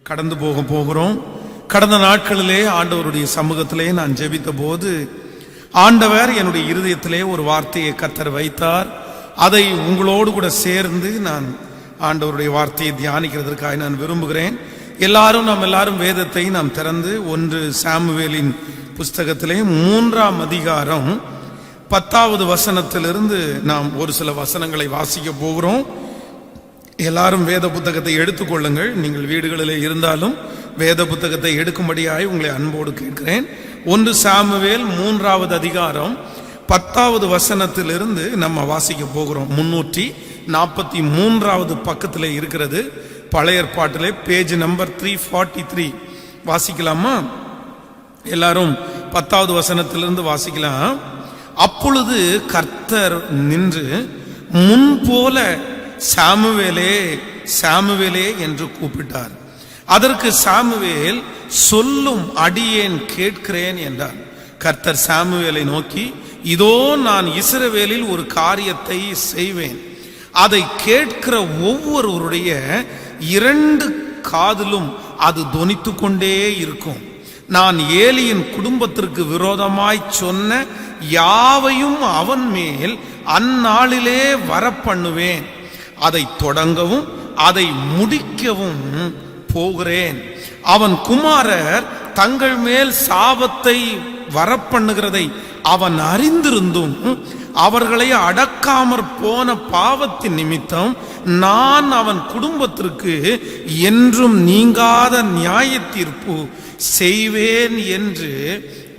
கடந்து போகிறோம். கடந்த நாட்களிலே ஆண்டவருடைய சமூகத்திலே நான் ஜெபித்த போது ஆண்டவர் என்னுடைய இருதயத்திலே ஒரு வார்த்தையை கர்த்தர் வைத்தார். அதை உங்களோடு கூட சேர்ந்து நான் ஆண்டவருடைய வார்த்தையை தியானிக்கிறதற்காக நான் விரும்புகிறேன். நாம் எல்லாரும் வேதத்தை நாம் திறந்து 1 சாமுவேலின் புஸ்தகத்திலே 3ஆம் அதிகாரம் 10வது வசனத்திலிருந்து நாம் ஒரு சில வசனங்களை வாசிக்க போகிறோம். எல்லாரும் வேத புத்தகத்தை எடுத்துக்கொள்ளுங்கள். நீங்கள் வீடுகளிலே இருந்தாலும் வேத புத்தகத்தை எடுக்கும்படியாய் உங்களை அன்போடு கேட்கிறேன். 1 சாமுவேல் 3வது அதிகாரம் 10வது வசனத்திலிருந்து நம்ம வாசிக்க போகிறோம். 343வது பக்கத்தில் இருக்கிறது. பழைய ஏற்பாட்டிலே பேஜ் நம்பர் 343 வாசிக்கலாமா? எல்லாரும் 10வது வசனத்திலிருந்து வாசிக்கலாம். அப்பொழுது கர்த்தர் நின்று முன்போல சாமுவேலே சாமுவேலே என்று கூப்பிட்டார். அதற்கு சாமுவேல் சொல்லும் அடியேன் கேட்கிறேன் என்றார். கர்த்தர் சாமுவேலை நோக்கி, இதோ நான் இஸ்ரவேலில் ஒரு காரியத்தை செய்வேன். அதை கேட்கிற ஒவ்வொருவருடைய 2 காதிலும் அது தொனித்து கொண்டே இருக்கும். நான் ஏலியின் குடும்பத்திற்கு விரோதமாய் சொன்ன யாவையும் அவன் மேல் அந்நாளிலே வரப்பண்ணுவேன். அதை தொடங்கவும் அதை முடிக்கவும் போகிறேன். அவன் குமாரர் தங்கள் மேல் சாபத்தை வரப்பண்ணுகிறதை அவன் அறிந்திருந்தும் அவர்களை அடக்காமற் போன பாவத்தின் நிமித்தம் நான் அவன் குடும்பத்திற்கு என்றும் நீங்காத நியாய தீர்ப்பு செய்வேன் என்று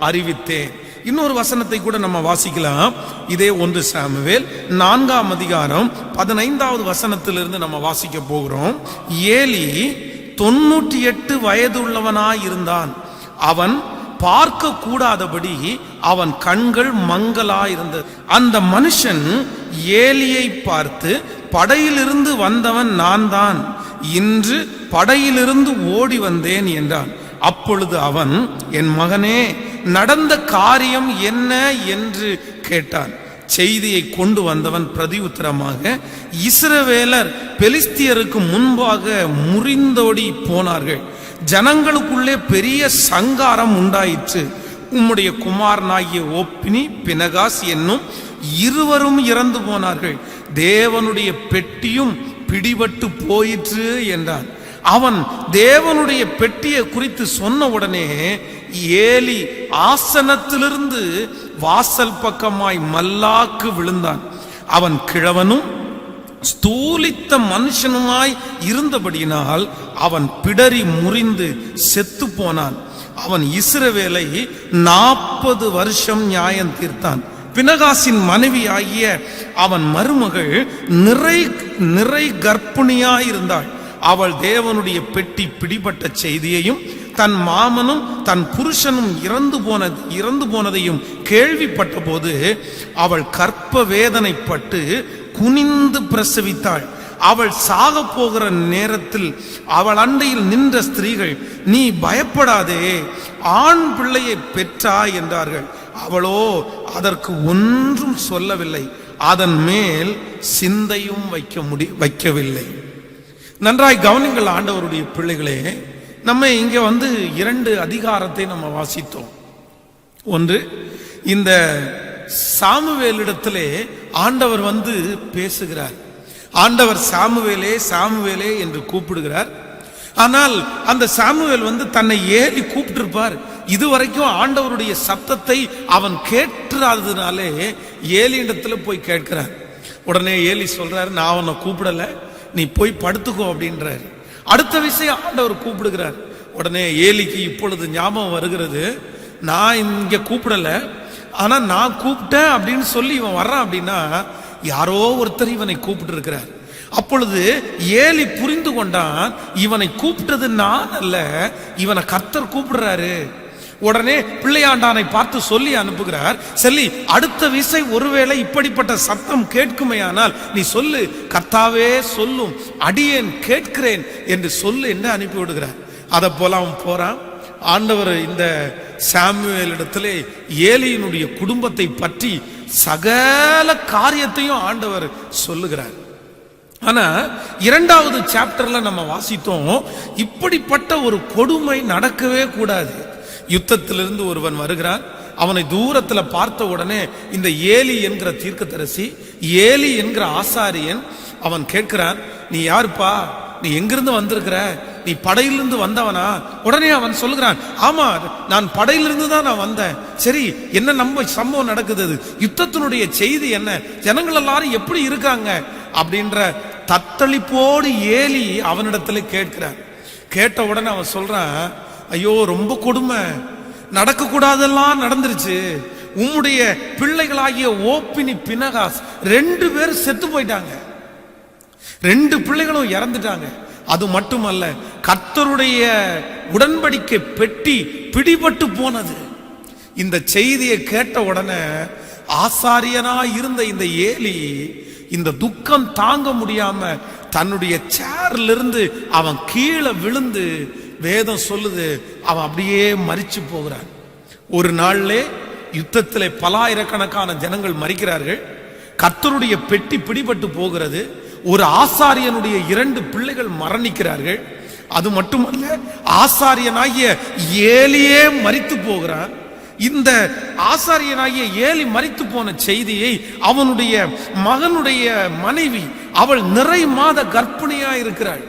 அறிவித்தேன். இன்னொரு வசனத்தை கூட நம்ம வாசிக்கலாம். இதே 1 சாமுவேல் 4ஆம் அதிகாரம் 15வது வசனத்திலிருந்து நம்ம வாசிக்க போகிறோம். ஏலி 98 வயதுள்ளவனாய் இருந்தான். அவன் பார்க்க கூடாதபடி அவன் கண்கள் மங்கலாயிருந்தது. அந்த மனுஷன் ஏலியை பார்த்து, படையிலிருந்து வந்தவன் நான் தான், இன்று படையிலிருந்து ஓடி வந்தேன் என்றான். அப்பொழுது அவன், என் மகனே, நடந்த காரியம் என்ன என்று கேட்டான். செய்தியை கொண்டு வந்தவன் பிரதி உத்தரமாக, இஸ்ரவேலர் பெலிஸ்தியருக்கு முன்பாக முறிந்தோடி போனார்கள். ஜனங்களுக்குள்ளே பெரிய சங்காரம் உண்டாயிற்று. உம்முடைய குமாரனாகிய ஓப்னி பினகாஸ் என்னும் 2 இறந்து போனார்கள். தேவனுடைய பெட்டியும் பிடிபட்டு போயிற்று என்றான். அவன் தேவனுடைய பெட்டியை குறித்து சொன்ன உடனே ஏலி ஆசனத்திலிருந்து வாசல் பக்கமாய் மல்லாக்கு விழுந்தான். அவன் கிழவனும் ஸ்தூலித்த மனுஷனுமாய் இருந்தபடியினால் அவன் பிடரி முறிந்து செத்து போனான். அவன் இஸ்ரவேலை 40 வருஷம் நியாயம் தீர்த்தான். பினகாசின் மனைவி ஆகிய அவன் மருமகள் நிறை கர்ப்பிணியாயிருந்தாள். அவள் தேவனுடைய பெட்டி பிடிபட்ட செய்தியையும் தன் மாமனும் தன் புருஷனும் இறந்து போனதையும் கேள்விப்பட்ட போது அவள் கற்ப வேதனைப்பட்டு குனிந்து பிரசவித்தாள். அவள் சாக போகிற நேரத்தில் அவள் அண்டையில் நின்ற ஸ்திரீகள், நீ பயப்படாதே, ஆண் பிள்ளையை பெற்றாய் என்றார்கள். அவளோ அதற்கு ஒன்றும் சொல்லவில்லை, அதன் மேல் சிந்தையும் வைக்கவில்லை. நன்றாய் கவனிங்கள் ஆண்டவருடைய பிள்ளைகளே. நம்ம இங்க 2 அதிகாரத்தை நம்ம வாசித்தோம். ஒன்று, இந்த சாமுவேலிடத்திலே ஆண்டவர் பேசுகிறார். ஆண்டவர் சாமுவேலே சாமுவேலே என்று கூப்பிடுகிறார். ஆனால் அந்த சாமுவேல் தன்னை ஏலி கூப்பிட்டு இருப்பார். இதுவரைக்கும் ஆண்டவருடைய சத்தத்தை அவன் கேட்காததுனாலே ஏலி இடத்துல போய் கேட்கிறார். உடனே ஏலி சொல்றாரு, நான் அவனை கூப்பிடல, நீ போய் படுத்துக்கோ அப்படின்றாரு. அடுத்த விஷயம் ஆண்டவர் கூப்பிடுகிறார். உடனே ஏலிக்கு இப்பொழுது ஞாபகம் வருகிறது, நான் இங்க கூப்பிடல, ஆனா நான் கூப்பிட்டேன் அப்படின்னு சொல்லி இவன் வர்றான் அப்படின்னா யாரோ ஒருத்தர் இவனை கூப்பிட்டு இருக்கிறார். அப்பொழுது ஏலி புரிந்து கொண்டான், இவனை கூப்பிட்டது நான் அல்ல, இவனை கர்த்தர் கூப்பிடுறாரு. உடனே பிள்ளையாண்டானை பார்த்து சொல்லி அனுப்புகிறார். சொல்லி அடுத்த விசை ஒருவேளை இப்படிப்பட்ட சத்தம் கேட்குமையானால் நீ சொல்லு, கர்த்தாவே சொல்லும், அடியேன் கேட்கிறேன் என்று சொல்லு என்று அனுப்பி விடுகிறார். அதை போல அவன் போறான். ஆண்டவர் இந்த சாமுவேல் இடத்திலே ஏலியினுடைய குடும்பத்தை பற்றி சகல காரியத்தையும் ஆண்டவர் சொல்லுகிறார். ஆனா இரண்டாவது சாப்டர்ல நம்ம வாசித்தோம், இப்படிப்பட்ட ஒரு கொடுமை நடக்கவே கூடாது. யுத்தத்திலிருந்து ஒருவன் வருகிறான், அவனை தூரத்துல பார்த்த உடனே இந்த ஏலி என்கிற தீர்க்கதரிசி, ஏலி என்கிற ஆசாரியன் அவன் கேட்கிறான், நீ யாருப்பா, நீ எங்கிருந்து வந்திருக்கிற, நீ படையிலிருந்து வந்தவனா? உடனே அவன் சொல்லுகிறான், ஆமா நான் படையிலிருந்து தான் நான் வந்தேன். சரி, என்ன நம்ம சம்பவம் நடக்குது, யுத்தத்தினுடைய செய்தி என்ன, ஜனங்கள் எல்லாரும் எப்படி இருக்காங்க அப்படின்ற தத்தளிப்போடு ஏலி அவனிடத்துல கேட்கிறான். கேட்ட உடனே அவன் சொல்றான், ஐயோ ரொம்ப கொடுமை, நடக்க கூடாதெல்லாம் நடந்துருச்சு. உம்முடைய பிள்ளைகளாகிய ஓப்பினி பினகாஸ் 2 பேர் செத்து போயிட்டாங்க, 2 பிள்ளைகளும் இறந்துட்டாங்க. அது மட்டுமல்ல, கர்த்தருடைய உடன்படிக்கை பெட்டி பிடிபட்டு போனது. இந்த செய்தியை கேட்ட உடனே ஆசாரியனா இருந்த இந்த ஏலி இந்த துக்கம் தாங்க முடியாம தன்னுடைய சேர்ல இருந்து அவன் கீழே விழுந்து, வேதம் சொல்லுது, அவன் அப்படியே மரிச்சு போகிறான். ஒரு நாள்ல யுத்தத்திலே பலாயிரக்கணக்கான ஜனங்கள் மரிக்கிறார்கள். கர்த்தருடைய பெட்டி பிடிபட்டு போகிறது. ஒரு ஆசாரியனுடைய 2 பிள்ளைகள் மரணிக்கிறார்கள். அது மட்டுமல்ல, ஆசாரியனாகிய ஏலியே மரித்து போகிறான். இந்த ஆசாரியனாகிய ஏலி மரித்து போன செய்தியை அவனுடைய மகனுடைய மனைவி, அவள் நிறை மாத கர்ப்பிணியா இருக்கிறாள்.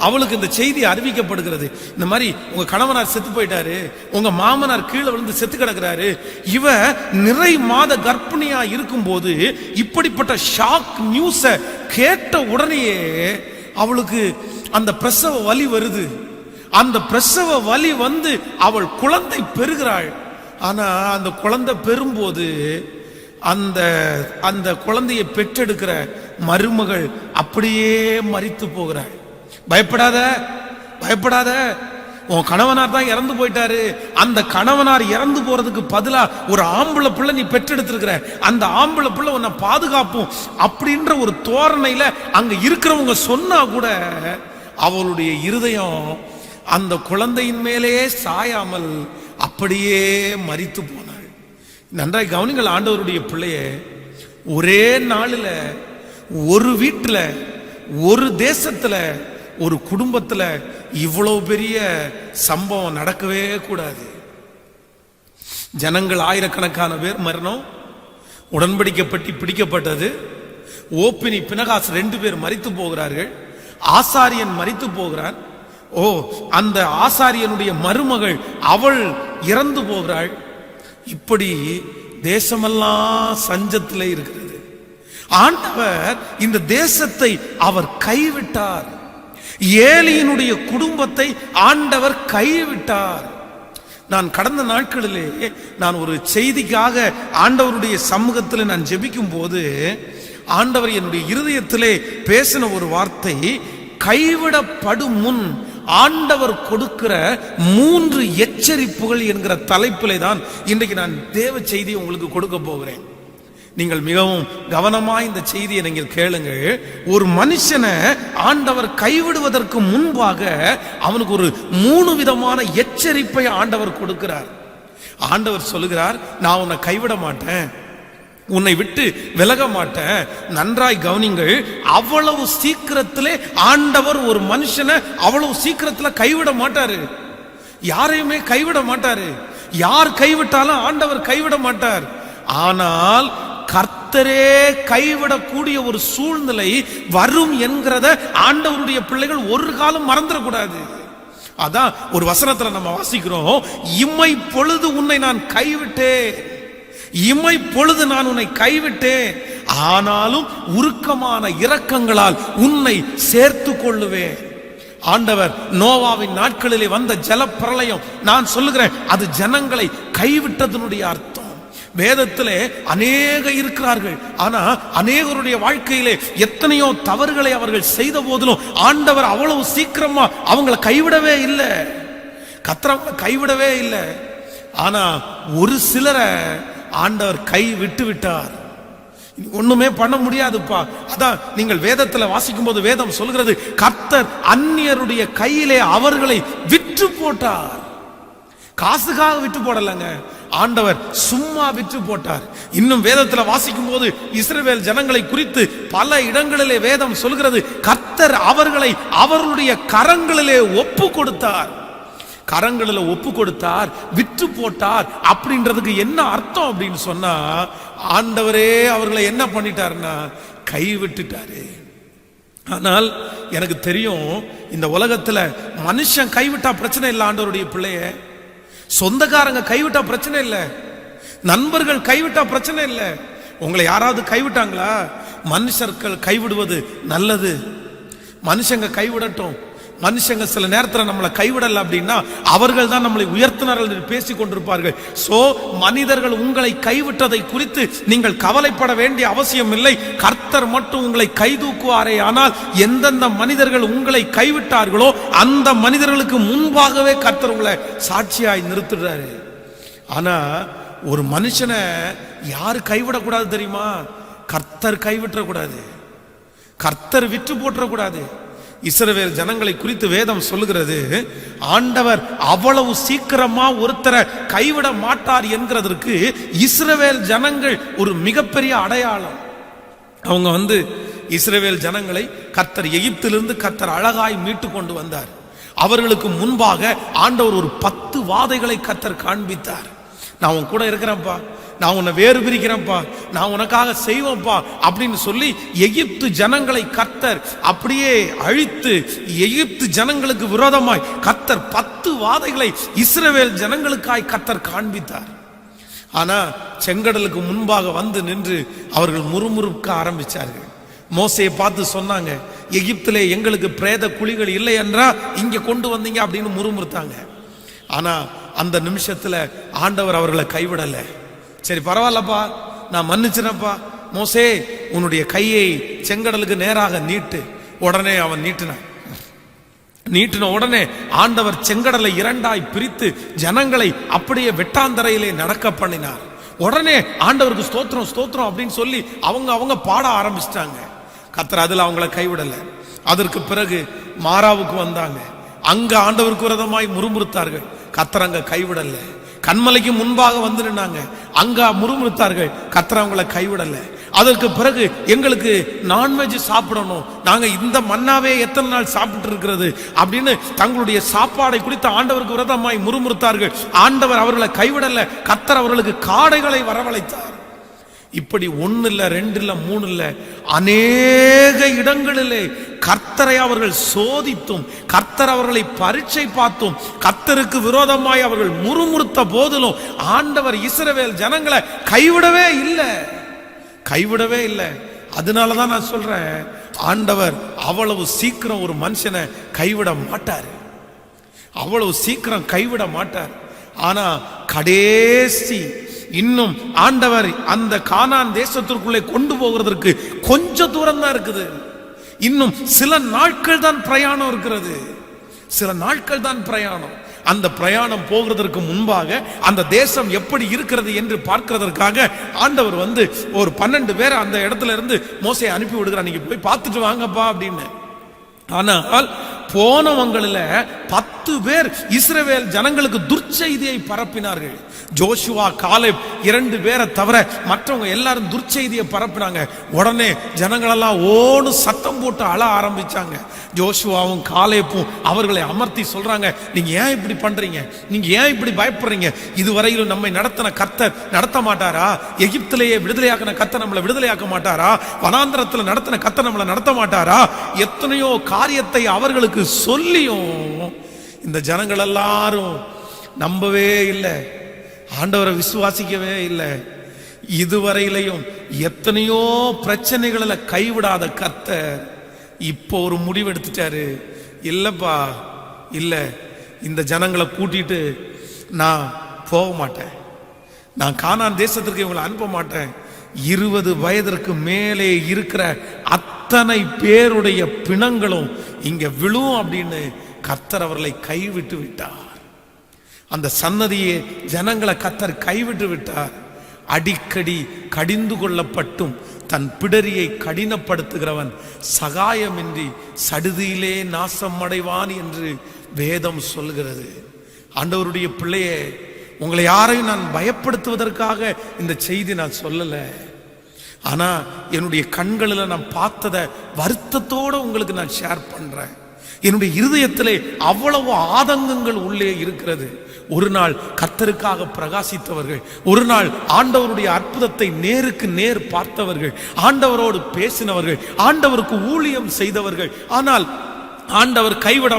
அவளுக்கு இந்த செய்தி அறிவிக்கப்படுகிறது, இந்த மாதிரி உங்க கணவனார் செத்து போயிட்டாரு, உங்க மாமனார் கீழே விழுந்து செத்து கிடக்கிறாரு. இவ நிறை மாத கர்ப்பிணியா இருக்கும் போது இப்படிப்பட்ட ஷாக் நியூஸ கேட்ட உடனேயே அவளுக்கு அந்த பிரசவ வலி வருது. அந்த பிரசவ வலி வந்து அவள் குழந்தை பெறுகிறாள். ஆனா அந்த குழந்தை பெறும்போது அந்த குழந்தையை பெற்றெடுக்கிற மருமகள் அப்படியே மரித்து போகிறாள். பயப்படாத, பயப்படாத, உன் கணவனார் தான் இறந்து போயிட்டாரு. அந்த கணவனார் இறந்து போறதுக்கு பதிலா ஒரு ஆம்பளை பிள்ளை நீ பெற்றெடுத்திருக்கிற, அந்த ஆம்பளை பிள்ளை உன்னை பாதுகாப்பும் அப்படின்ற ஒரு தோரணையில அங்க இருக்கிறவங்க சொன்னா கூட அவளுடைய இருதயம் அந்த குழந்தையின் மேலே சாயாமல் அப்படியே மரித்து போனாள். நன்றாய் கவனிங்கள் ஆண்டவருடைய பிள்ளைய, ஒரே நாளில் ஒரு வீட்டில், ஒரு தேசத்துல, ஒரு குடும்பத்துல இவ்வளவு பெரிய சம்பவம் நடக்கவே கூடாது. ஜனங்கள் ஆயிரக்கணக்கான பேர் மரணம், உடன்படிக்கப்பட்டு பிடிக்கப்பட்டது. ஓப்பினி பினகாஸ் 2 பேர் மரித்து போகிறார்கள். ஆசாரியன் மரித்து போகிறான். அந்த ஆசாரியனுடைய மருமகள் அவள் இறந்து போகிறாள். இப்படி தேசமெல்லாம் சஞ்சத்திலே இருக்கிறது. ஆண்டவர் இந்த தேசத்தை அவர் கைவிட்டார். ஏலியினுடைய குடும்பத்தை ஆண்டவர் கைவிட்டார். நான் கடந்த நாட்களிலே நான் ஒரு செய்திக்காக ஆண்டவருடைய சமூகத்தில் நான் ஜெபிக்கும் போது ஆண்டவர் என்னுடைய இருதயத்திலே பேசின ஒரு வார்த்தை, கைவிடப்படும் முன் ஆண்டவர் கொடுக்கிற 3 எச்சரிப்புகள் என்கிற தலைப்பிலே தான் இன்றைக்கு நான் தேவ செய்தியை உங்களுக்கு கொடுக்க போகிறேன். நீங்கள் மிகவும் கவனமாய் இந்த செய்தியை நீங்கள் கேளுங்கள். ஒரு மனுஷனை ஆண்டவர் கைவிடுவதற்கு முன்பாக அவனுக்கு ஒரு 3 விதமான எச்சரிப்பை ஆண்டவர் கொடுக்கிறார். ஆண்டவர் சொல்லுகிறார், நான் உன்னை கைவிட மாட்டேன், உன்னை விட்டு விலக மாட்டேன். நன்றாய் கவனிங்கள். அவ்வளவு சீக்கிரத்திலே ஆண்டவர் ஒரு மனுஷனை அவ்வளவு சீக்கிரத்துல கைவிட மாட்டாரு. யாரையுமே கைவிட மாட்டாரு. யார் கைவிட்டாலும் ஆண்டவர் கைவிட மாட்டார். ஆனால் கர்த்தரே கைவிடக்கூடிய ஒரு சூழ்நிலை வரும் என்கிறத ஆண்டவருடைய பிள்ளைகள் ஒரு காலம் மறந்துடக்கூடாது. அதான் ஒரு வசனத்துல நம்ம வாசிக்கிறோம், இம்மை பொழுது உன்னை நான் கைவிட்டேன், இம்மை பொழுது நான் உன்னை கைவிட்டேன், ஆனாலும் உருக்கமான இரக்கங்களால் உன்னை சேர்த்து கொள்ளுவேன். ஆண்டவர் நோவாவின் நாட்களிலே வந்த ஜலப்பிரளயம், நான் சொல்லுகிறேன், அது ஜனங்களை கைவிட்டதனுடைய அர்த்தம். வேதத்திலே அநேக இருக்கிறார்கள், ஆனா அநேகருடைய வாழ்க்கையிலே எத்தனையோ தவறுகளை அவர்கள் செய்த போதிலும் ஆண்டவர் அவ்வளவு சீக்கிரமா அவங்களை கைவிடவே இல்லை, கர்த்தர் கைவிடவே இல்லை. ஆனா ஒரு சிலரை ஆண்டவர் கை விட்டு விட்டார். ஒண்ணுமே பண்ண முடியாதுப்பா. அதான் நீங்கள் வேதத்துல வாசிக்கும் போது வேதம் சொல்கிறது, கர்த்தர் அந்நியருடைய கையிலே அவர்களை விற்று போட்டார். காசுக்காக விட்டு போடலங்க, ஆண்டவர் சும்மா விற்று போட்டார். இன்னும் வேதத்தில் வாசிக்கும் போது இஸ்ரவேல் ஜனங்களை குறித்து பல இடங்களிலே வேதம் சொல்கிறது, கர்த்தர் அவர்களை அவர்களுடைய கரங்களிலே ஒப்பு கொடுத்தார். கரங்களில் ஒப்பு கொடுத்தார், விற்று போட்டார். அப்படின்றதுக்கு என்ன அர்த்தம் அப்படின்னு சொன்னா, ஆண்டவரே அவர்களை என்ன பண்ணிட்டாருன்னா கைவிட்டுட்டாரு. ஆனால் எனக்கு தெரியும், இந்த உலகத்துல மனுஷன் கைவிட்டா பிரச்சனை இல்லை, ஆண்டவருடைய பிள்ளைய சொந்தக்காரங்க கைவிட்டா பிரச்சனை இல்லை, நண்பர்கள் கைவிட்டா பிரச்சனை இல்லை. உங்களை யாராவது கைவிட்டாங்களா? மனுஷர்கள் கைவிடுவது நல்லது. மனுஷங்க கைவிடட்டும். மனுஷங்க சில நேரத்தில் நம்மளை கைவிடல அப்படின்னா அவர்கள் தான் நம்மளை உயர்த்தினார்கள் என்று பேசிக் கொண்டிருப்பார்கள். சோ மனிதர்கள் உங்களை கைவிட்டதை குறித்து நீங்கள் கவலைப்பட வேண்டிய அவசியம் இல்லை. கர்த்தர் மட்டும் உங்களை கை தூக்குவாரே. ஆனால் எந்தெந்த மனிதர்கள் உங்களை கைவிட்டார்களோ அந்த மனிதர்களுக்கு முன்பாகவே கர்த்தர் உங்களை சாட்சியாய் நிறுத்துறாரு. ஆனா ஒரு மனுஷனை யாரு கைவிடக்கூடாது தெரியுமா? கர்த்தர் கைவிட்டக்கூடாது, கர்த்தர் விற்று போட்டக்கூடாது. இஸ்ரவேல் ஜனங்களை குறித்து வேதம் சொல்லுகிறது, ஆண்டவர் அவ்வளவு சீக்கிரமா ஒருத்தரை கைவிட மாட்டார் என்கிறதற்கு இஸ்ரவேல் ஜனங்கள் ஒரு மிகப்பெரிய அடையாளம். அவங்க இஸ்ரவேல் ஜனங்களை கர்த்தர் எகிப்திலிருந்து கர்த்தர் அழகாய் மீட்டு கொண்டு வந்தார். அவர்களுக்கு முன்பாக ஆண்டவர் ஒரு 10 வாதைகளை கர்த்தர் காண்பித்தார். நான் உன் கூட இருக்கிறேன்ப்பா, நான் உன்னை வேறு பிரிக்கிறேன்ப்பா, நான் உனக்காக செய்வேன்ப்பா அப்படின்னு சொல்லி எகிப்து ஜனங்களை கர்த்தர் அப்படியே அழித்து எகிப்து ஜனங்களுக்கு விரோதமாய் கர்த்தர் 10 வாதைகளை இஸ்ரவேல் ஜனங்களுக்காய் கர்த்தர் காண்பித்தார். ஆனா செங்கடலுக்கு முன்பாக வந்து நின்று அவர்கள் முறுமுறுக்க ஆரம்பிச்சார்கள். மோசையை பார்த்து சொன்னாங்க, எகிப்திலே எங்களுக்கு பிரேத குழிகள் இல்லை என்றா இங்க கொண்டு வந்தீங்க அப்படின்னு முறுமுறுத்தாங்க. ஆனா அந்த நிமிஷத்துல ஆண்டவர் அவர்களை கைவிடல. சரி பரவாயில்லப்பா, நான் மன்னிச்சினப்பா, மோசே உன்னுடைய கையை செங்கடலுக்கு நேராக நீட்டு. உடனே அவன் நீட்டின உடனே ஆண்டவர் செங்கடலை 2ஆய் பிரித்து ஜனங்களை அப்படியே வெட்டாந்தரையிலே நடக்க பண்ணினார். உடனே ஆண்டவருக்கு ஸ்தோத்திரம் ஸ்தோத்திரம் அப்படின்னு சொல்லி அவங்க பாட ஆரம்பிச்சிட்டாங்க. கர்த்தர் அதுல அவங்கள கைவிடல. அதற்கு பிறகு மாராவுக்கு வந்தாங்க. அங்க ஆண்டவருக்கு விரோதமாய் முறுமுறுத்தார்கள். கர்த்தர் அங்க கைவிடல. கண்மலைக்கு முன்பாக வந்து நின்னாங்க, அங்க முறுமுறுத்தார்கள். கர்த்தர் அவங்களை கைவிடல. அதற்கு பிறகு எங்களுக்கு நான்வெஜ் சாப்பிடணும், நாங்க இந்த மன்னாவே எத்தனை நாள் சாப்பிட்டு இருக்கிறது அப்படின்னு தங்களுடைய சாப்பாடை குறித்து ஆண்டவருக்கு விரோதமாய் முறுமுறுத்தார்கள். ஆண்டவர் அவர்களை கைவிடல. கர்த்தர் அவர்களுக்கு காடைகளை வரவழைத்தார். இப்படி 1 இல்ல 2 இல்ல 3 இல்ல, அநேக இடங்களிலே கர்த்தரை அவர்கள் சோதித்தும் கர்த்தர் அவர்களை பரீட்சை பார்த்தும் கர்த்தருக்கு விரோதமாய் அவர்கள் முறுமுறுத்த போதிலும் ஆண்டவர் இஸ்ரவேல் ஜனங்களை கைவிடவே இல்லை. அதனாலதான் நான் சொல்றேன், ஆண்டவர் அவ்வளவு சீக்கிரம் ஒரு மனுஷனை கைவிட மாட்டார், அவ்வளவு சீக்கிரம் கைவிட மாட்டார். ஆனா கடைசி இன்னும் ஆண்டவர் அந்த கானான் தேசத்திற்குள்ளே கொண்டு போகிறதற்கு கொஞ்சம் தூரம் தான் இருக்குது. இன்னும் சில நாட்கள் தான் பிரயாணம் இருக்கிறது, சில நாட்கள் தான் பிரயாணம். அந்த பிரயாணம் போகிறதற்கு முன்பாக அந்த தேசம் எப்படி இருக்கிறது என்று பார்க்கிறதற்காக ஆண்டவர் ஒரு 12 பேரை அந்த இடத்துல இருந்து மோசையை அனுப்பி விடுகிறார், நீங்க போய் பார்த்துட்டு வாங்கப்பா அப்படின்னு. ஆனால் போனவங்களில் 10 பேர் இஸ்ரவேல் ஜனங்களுக்கு துர்ச்செய்தியை பரப்பினார்கள். ஜோஷுவா காலேப் 2 பேரை தவிர மற்றவங்க எல்லாரும் துர்ச்செய்தியை பரப்பினாங்க. உடனே ஜனங்களெல்லாம் ஓடு சத்தம் போட்டு அழ ஆரம்பிச்சாங்க. ஜோஷுவாவும் காலேப்பும் அவர்களை அமர்த்தி சொல்றாங்க, நீங்க ஏன் இப்படி பண்றீங்க, நீங்க ஏன் இப்படி பயப்படுறீங்க, இதுவரையிலும் நம்மை நடத்தின கர்த்தர் நடத்த மாட்டாரா? எகிப்திலேயே விடுதலையாக்கின கர்த்தர் நம்மளை விடுதலையாக்க மாட்டாரா? வனாந்திரத்தில் நடத்தின கர்த்தர் நம்மளை நடத்த மாட்டாரா? எத்தனையோ காரியத்தை அவர்களுக்கு சொல்லியும் இந்த ஜனங்கள் எல்லாரும் நம்பவே இல்லை, ஆண்டவரை விசுவாசிக்கவே இல்லை. இதுவரையிலையும் எத்தனையோ பிரச்சனைகளில் கைவிடாத கர்த்தர் இப்போ ஒரு முடிவு எடுத்துட்டாரு. இல்லப்பா இல்ல, இந்த ஜனங்களை கூட்டிட்டு நான் போக மாட்டேன், நான் கானான் தேசத்திற்கு இவங்களை அனுப்ப மாட்டேன். 20 வயதிற்கு மேலே இருக்கிற அத்தனை பேருடைய பிணங்களும் இங்க விழும் அப்படின்னு கர்த்தர் அவர்களை கைவிட்டு விட்டார். அந்த சன்னதியே ஜனங்களை கர்த்தர் கைவிட்டு விட்டார். அடிக்கடி கடிந்து கொள்ளப்பட்டும் தன் பிடரியை கடினப்படுத்துகிறவன் சகாயமின்றி சடுதியிலே நாசம் அடைவான் என்று வேதம் சொல்கிறது. ஆண்டவருடைய பிள்ளையே, உங்களை யாரையும் நான் பயப்படுத்துவதற்காக இந்த செய்தி நான் சொல்லல. ஆனா என்னுடைய கண்களில் நான் பார்த்தத வருத்தத்தோட உங்களுக்கு நான் ஷேர் பண்றேன். என்னுடைய இருதயத்திலே அவ்வளவு ஆதங்கங்கள் உள்ளே இருக்கிறது. ஒரு நாள் கர்த்தருக்காக பிரகாசித்தவர்கள், ஒரு நாள் ஆண்டவருடைய அற்புதத்தை நேருக்கு நேர் பார்த்தவர்கள், ஆண்டவரோடு பேசினவர்கள், ஆண்டவருக்கு ஊழியம் செய்தவர்கள். ஆனால் ஆண்டவர் கைவிட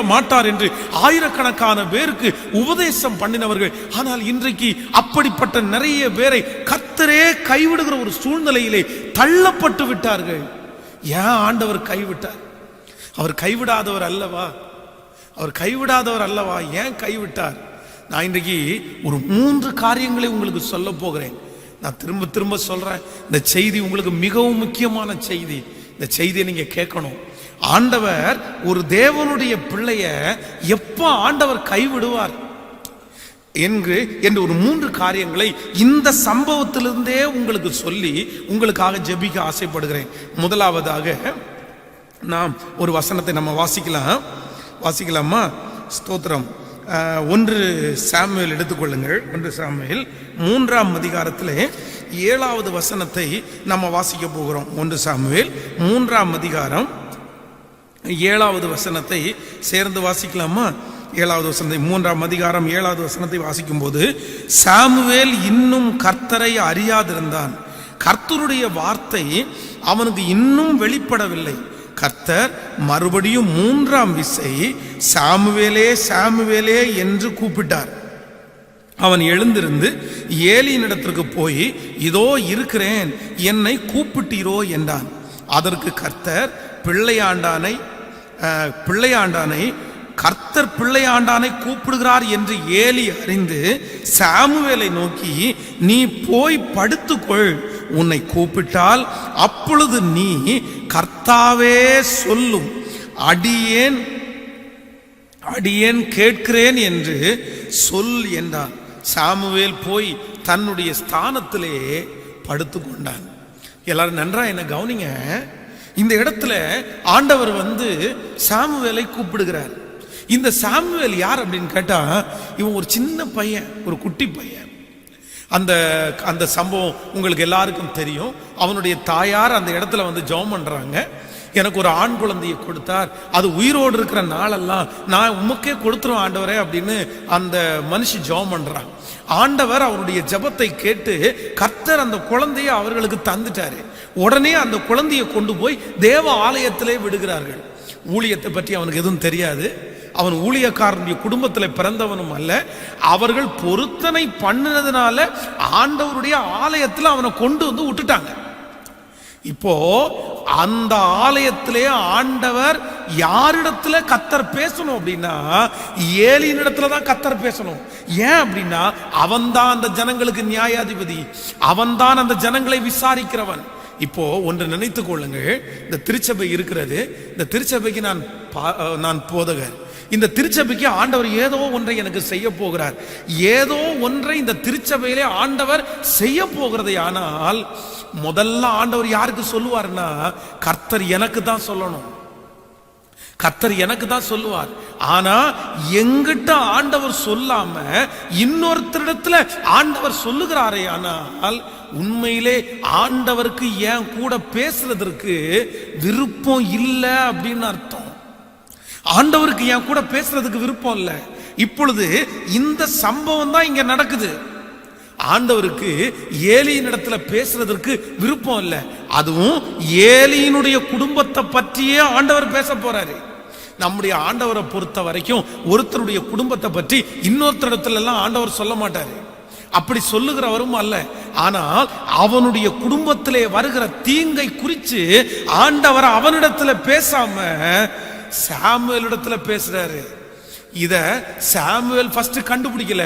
மாட்டார் என்று ஆயிரக்கணக்கான பேருக்கு உபதேசம் பண்ணினவர்கள். ஆனால் இன்றைக்கு அப்படிப்பட்ட நிறைய பேரை கர்த்தரே கைவிடுகிற ஒரு சூழ்நிலையிலே தள்ளப்பட்டு விட்டார்கள். ஏன் ஆண்டவர் கைவிட்டார்? அவர் கைவிடாதவர் அல்லவா? ஏன் கைவிட்டார்? நான் இன்றைக்கு ஒரு 3 காரியங்களை உங்களுக்கு சொல்ல போகிறேன். நான் திரும்ப திரும்ப சொல்றேன், இந்த செய்தி உங்களுக்கு மிகவும் முக்கியமான செய்தி. இந்த செய்தியை நீங்க கேட்கணும். ஆண்டவர் ஒரு தேவனுடைய பிள்ளைய எப்ப ஆண்டவர் கைவிடுவார் என்று ஒரு 3 காரியங்களை இந்த சம்பவத்திலிருந்தே உங்களுக்கு சொல்லி உங்களுக்காக ஜெபிக்க ஆசைப்படுகிறேன். முதலாவதாக நாம் ஒரு வசனத்தை நம்ம வாசிக்கலாமா? ஸ்தோத்திரம். 1 சாமுவேல் எடுத்துக்கொள்ளுங்கள். 1 சாமுவேல் 3ஆம் அதிகாரத்திலே 7வது வசனத்தை நம்ம வாசிக்க போகிறோம். 1 சாமுவேல் 3ஆம் அதிகாரம் 7வது வசனத்தை சேர்ந்து வாசிக்கலாமா? 7வது வசனத்தை 3ஆம் அதிகாரம் 7வது வசனத்தை வாசிக்கும் போது, சாமுவேல் இன்னும் கர்த்தரை அறியாதிருந்தான், கர்த்தருடைய வார்த்தை அவனுக்கு இன்னும் வெளிப்படவில்லை. கர்த்தர் மறுபடியும் 3ஆம் விசை சாமுவேலே சாமுவேலே என்று கூப்பிட்டார். அவன் எழுந்திருந்து ஏலியினிடத்திற்கு போய், இதோ இருக்கிறேன், என்னை கூப்பிட்டீரோ என்றான். அதற்கு கர்த்தர் கர்த்தர் பிள்ளையாண்டானை கூப்பிடுகிறார் என்று ஏலி அறிந்து சாமுவேலை நோக்கி, நீ போய் படுத்துக்கொள், உன்னை கூப்பிட்டால் அப்பொழுது நீ கர்த்தாவே சொல்லும், அடியேன் கேட்கிறேன் என்று சொல் என்றான். சாமுவேல் போய் தன்னுடைய ஸ்தானத்திலே படுத்து கொண்டான். எல்லாரும் நன்றா என்ன கவனிங்க. இந்த இடத்துல ஆண்டவர் சாமுவேலை கூப்பிடுகிறார். இந்த சாமுவேல் யார் அப்படின்னு கேட்டா, இவன் ஒரு சின்ன பையன், ஒரு குட்டி பையன். அந்த சம்பவம் உங்களுக்கு எல்லாருக்கும் தெரியும். அவனுடைய தாயார் அந்த இடத்துல ஜெபம் பண்றாங்க, எனக்கு ஒரு ஆண் குழந்தையை கொடுத்தார், அது உயிரோடு இருக்கிற நாளெல்லாம் நான் உமக்கே கொடுத்துருவேன் ஆண்டவரே அப்படின்னு அந்த மனுஷி ஜெபம் பண்றான். ஆண்டவர் அவருடைய ஜெபத்தை கேட்டு கர்த்தர் அந்த குழந்தையை அவர்களுக்கு தந்துட்டாரு. உடனே அந்த குழந்தையை கொண்டு போய் தேவ ஆலயத்திலே விடுகிறார்கள். ஊழியத்தை பற்றி அவனுக்கு எதுவும் தெரியாது. அவன் ஊழியக்காரனுடைய குடும்பத்தில் பிறந்தவனும் அல்ல. அவர்கள் பொருத்தனை பண்ணினதுனால ஆண்டவருடைய ஆலயத்தில் அவனை கொண்டு விட்டுட்டாங்க. இப்போ அந்த ஆலயத்திலே ஆண்டவர் யாரிடத்துல கர்த்தர் பேசணும் அப்படின்னா, ஏலியின் இடத்துல தான் கர்த்தர் பேசணும். ஏன் அப்படின்னா, அவன்தான் அந்த ஜனங்களுக்கு நியாயாதிபதி, அவன்தான் அந்த ஜனங்களை விசாரிக்கிறவன். இப்போ ஒன்று நினைத்துக் கொள்ளுங்கள், இந்த திருச்சபை இருக்கிறது, இந்த திருச்சபைக்கு நான் போதகர். இந்த திருச்சபைக்கு ஆண்டவர் ஏதோ ஒன்றை எனக்கு செய்ய போகிறார். ஏதோ ஒன்றை இந்த திருச்சபையிலே ஆண்டவர் செய்ய போகிறதை ஆனால் முதல்ல ஆண்டவர் யாருக்கு சொல்லுவார்னா, கர்த்தர் எனக்கு தான் சொல்லணும். கர்த்தர் எனக்கு தான் சொல்லுவார். ஆனா எங்கிட்ட ஆண்டவர் சொல்லாம இன்னொருத்தரிடத்துல ஆண்டவர் சொல்லுகிறாரே, ஆனால் உண்மையிலே ஆண்டவருக்கு ஏன் கூட பேசுறதற்கு விருப்பம் இல்லை அப்படின்னு அர்த்தம். ஆண்டவருக்கு என் கூட பேசுறதுக்கு விருப்பம் இல்லை. இப்பொழுது இந்த சம்பவம் தான் இங்க நடக்குது. ஆண்டவருக்கு ஏலியின் இடத்துல பேசுறதற்கு விருப்பம் இல்லை. அதுவும் ஏலியினுடைய குடும்பத்தை பற்றியே ஆண்டவர் பேச போறாரு. நம்முடைய ஆண்டவரை பொறுத்த வரைக்கும் ஒருத்தருடைய குடும்பத்தை பற்றி இன்னொருத்தரிடத்துல எல்லாம் ஆண்டவர் சொல்ல மாட்டாரு, அப்படி சொல்லுகிறவரும் அல்ல. ஆனால் அவனுடைய குடும்பத்திலே வருகிற தீங்கை குறித்து ஆண்டவர் அவனிடத்துல பேசாம சாமுவேல் இடத்துல பேசுறாரு. இத சாமுவேல் ஃபர்ஸ்ட் கண்டுபிடிக்கல,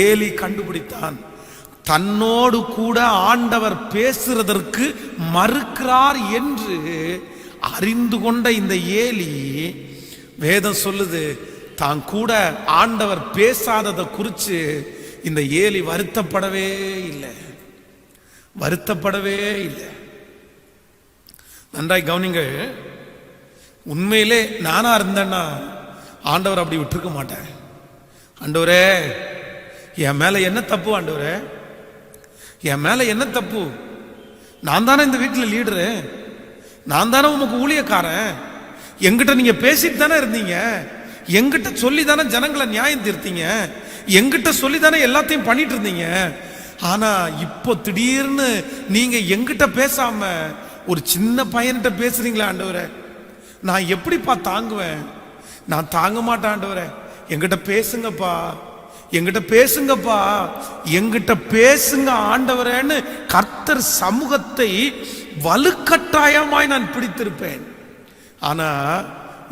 ஏலி கண்டுபிடித்தான். தன்னோடு கூட ஆண்டவர் பேசுறதற்கு மறுக்கிறார் என்று அறிந்து கொண்ட இந்த ஏலி, வேதம் சொல்லுது, தான் கூட ஆண்டவர் பேசாததை குறித்து இந்த ஏலி வருத்தப்படவே இல்லை. நன்றாய் கவனிங்க. உண்மையிலே நானா இருந்தேன்னா ஆண்டவர் அப்படி விட்டுருக்க மாட்டேன். ஆண்டவரே என் மேல என்ன தப்பு ஆண்டவரே? என் மேல என்ன தப்பு? நான் தானே இந்த வீட்டில் லீடரு, நான் தானே உமக்கு ஊழியக்காரன். எங்கிட்ட நீங்க பேசிட்டு தானே இருந்தீங்க, எங்கிட்ட சொல்லி தானே ஜனங்களை நியாயம் தீர்த்தீங்க, எங்கிட்ட சொல்லி தானே எல்லாத்தையும் பண்ணிட்டு இருந்தீங்க. ஆனா இப்போ திடீர்னு நீங்க எங்கிட்ட பேசாம ஒரு சின்ன பையன்கிட்ட பேசுறீங்களா ஆண்டவரே? நான் எப்படிப்பா தாங்குவேன்? நான் தாங்க மாட்டேன் ஆண்டவரே. எங்கிட்ட பேசுங்கப்பா, எங்கிட்ட பேசுங்கப்பா, எங்கிட்ட பேசுங்க ஆண்டவரேன்னு கர்த்தர் சமூகத்தை வலுக்கட்டாயமாய் நான் பிடித்திருப்பேன். ஆனா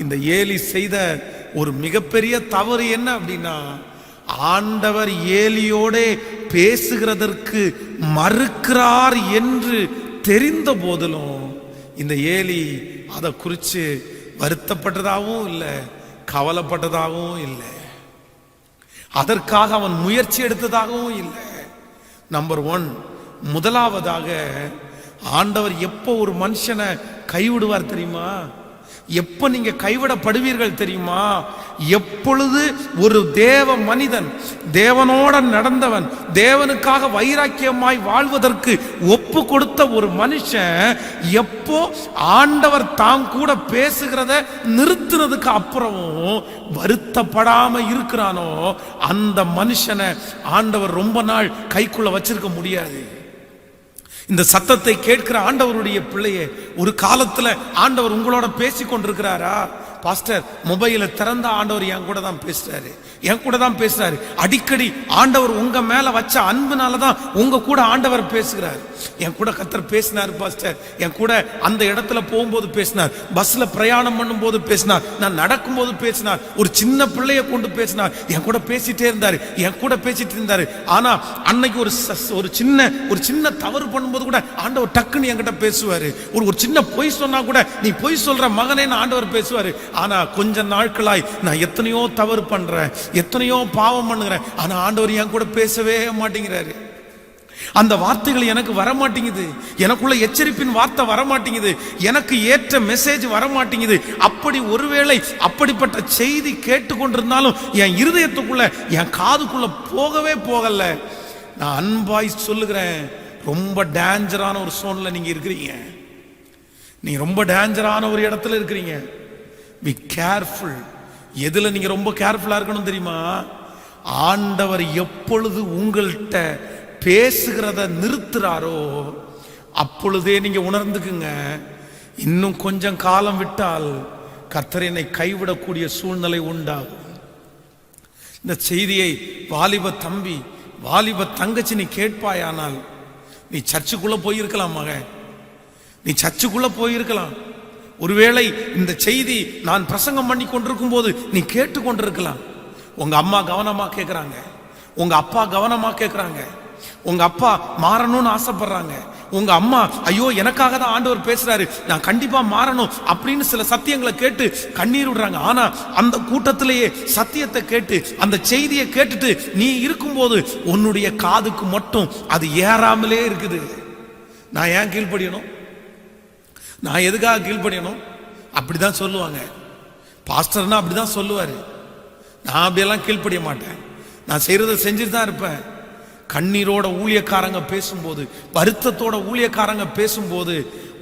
இந்த ஏலி செய்த ஒரு மிகப்பெரிய தவறு என்ன அப்படின்னா, ஆண்டவர் ஏலியோட பேசுகிறதற்கு மறுக்கிறார் என்று தெரிந்த போதிலும் இந்த ஏலி அதை குறித்து வருத்தப்பட்டதாகவும் இல்லை, கவலைப்பட்டதாகவும் இல்லை, அதற்காக அவன் முயற்சி எடுத்ததாகவும் இல்லை. நம்பர் 1, முதலாவதாக ஆண்டவர் எப்போ ஒரு மனுஷனை கைவிடுவார் தெரியுமா? எப்ப நீங்க கைவிடப்படுவீர்கள் தெரியுமா? எப்பொழுது ஒரு தேவ மனிதன், தேவனோட நடந்தவன், தேவனுக்காக வைராக்கியமாய் வாழ்வதற்கு ஒப்பு கொடுத்த ஒரு மனுஷன் எப்போ ஆண்டவர் தாம் கூட பேசுகிறத நிறுத்தினதுக்கு அப்புறமும் வருத்தப்படாம இருக்கிறானோ அந்த மனுஷனை ஆண்டவர் ரொம்ப நாள் கைக்குள்ள வச்சிருக்க முடியாது. இந்த சத்தத்தை கேட்கிற ஆண்டவருடைய பிள்ளையே, ஒரு காலத்துல ஆண்டவர் உங்களோட பேசி கொண்டிருக்கிறாரா? பாஸ்டர், மொபைல திறந்த ஆண்டவர் என் கூட தான் பேசுறாரு, என் கூட தான் பேசுறாரு. அடிக்கடி ஆண்டவர் உங்க மேல வச்ச அன்புனாலதான் உங்க கூட ஆண்டவர் பேசுகிறார். என் கூட கர்த்தர் பேசினார் பாஸ்டர், என் கூட அந்த இடத்துல போகும்போது பேசினார், பஸ்ல பிரயாணம் பண்ணும் போது பேசினார், நான் நடக்கும் போது பேசினார், ஒரு சின்ன பிள்ளைய கொண்டு பேசினார், என் கூட பேசிட்டே இருந்தாரு, என் கூட பேசிட்டு இருந்தாரு. ஆனா அன்னைக்கு ஒரு சின்ன தவறு பண்ணும்போது கூட ஆண்டவர் டக்குன்னு என்கிட்ட பேசுவாரு. ஒரு சின்ன பொய் சொன்னா கூட நீ பொய் சொல்ற மகனே ஆண்டவர் பேசுவாரு. ஆனா கொஞ்ச நாட்களாய் நான் எத்தனையோ தவறு பண்றேன், எத்தனையோ பாவம் பண்ணுகிறேன், ஆனா ஆண்டவர் என் கூட பேசவே மாட்டேங்கிறாரு. அந்த வார்த்தைகள் எனக்கு வர மாட்டேங்குது, எனக்குள்ள எச்சரிப்பின் வார்த்தை வர மாட்டேங்குது, எனக்கு ஏற்ற மெசேஜ் வர மாட்டேங்குது. அப்படி ஒருவேளை அப்படிப்பட்ட செய்தி கேட்டுக்கொண்டிருந்தாலும் என் இருதயத்துக்குள்ள, என் காதுக்குள்ள போகவே போகல. நான் அன்பாய் சொல்லுகிறேன், ரொம்ப டேஞ்சரான ஒரு சூழ்நிலை நீங்க இருக்கிறீங்க, நீங்க ரொம்ப டேஞ்சரான ஒரு இடத்துல இருக்கிறீங்க. Be careful. எதுல நீங்க ரொம்ப கேர்ஃபுல்லா இருக்கணும் தெரியுமா? ஆண்டவர் எப்பொழுது உங்கள்கிட்ட பேசுகிறத நிறுத்துறாரோ அப்பொழுதே நீங்க உணர்ந்துக்குங்க, இன்னும் கொஞ்சம் காலம் விட்டால் கர்த்தர் என்னை கைவிடக்கூடிய சூழ்நிலை உண்டாகும். இந்த செய்தியை வாலிப தம்பி, வாலிப தங்கச்சி நீ கேட்பாயானால், நீ சர்ச்சுக்குள்ள போயிருக்கலாம் மகன், நீ சர்ச்சுக்குள்ள போயிருக்கலாம். ஒருவேளை இந்த செய்தி நான் பிரசங்கம் பண்ணி கொண்டிருக்கும் போது நீ கேட்டு கொண்டிருக்கலாம். உங்க அம்மா கவனமா கேட்கிறாங்க, உங்க அப்பா கவனமா கேட்கிறாங்க, உங்க அப்பா மாறணும்னு ஆசைப்படுறாங்க, உங்க அம்மா ஐயோ எனக்காக தான் ஆண்டவர் பேசுறாரு, நான் கண்டிப்பா மாறணும் அப்படின்னு சில சத்தியங்களை கேட்டு கண்ணீர் விடுறாங்க. ஆனா அந்த கூட்டத்திலேயே சத்தியத்தை கேட்டு அந்த செய்தியை கேட்டுட்டு நீ இருக்கும்போது உன்னுடைய காதுக்கு மட்டும் அது ஏறாமலே இருக்குது. நான் ஏன் கீழ்ப்படியணும்? நான் எதுக்காக கீழ்ப்படியணும்? அப்படிதான் சொல்லுவாங்க. பாஸ்டர்னா அப்படிதான் சொல்லுவாரு. நான் அப்படியெல்லாம் கீழ்ப்படிய மாட்டேன், நான் செய்யறதை செஞ்சுட்டு தான் இருப்பேன். கண்ணீரோட ஊழியக்காரங்க பேசும்போது, வருத்தத்தோட ஊழியக்காரங்க பேசும்போது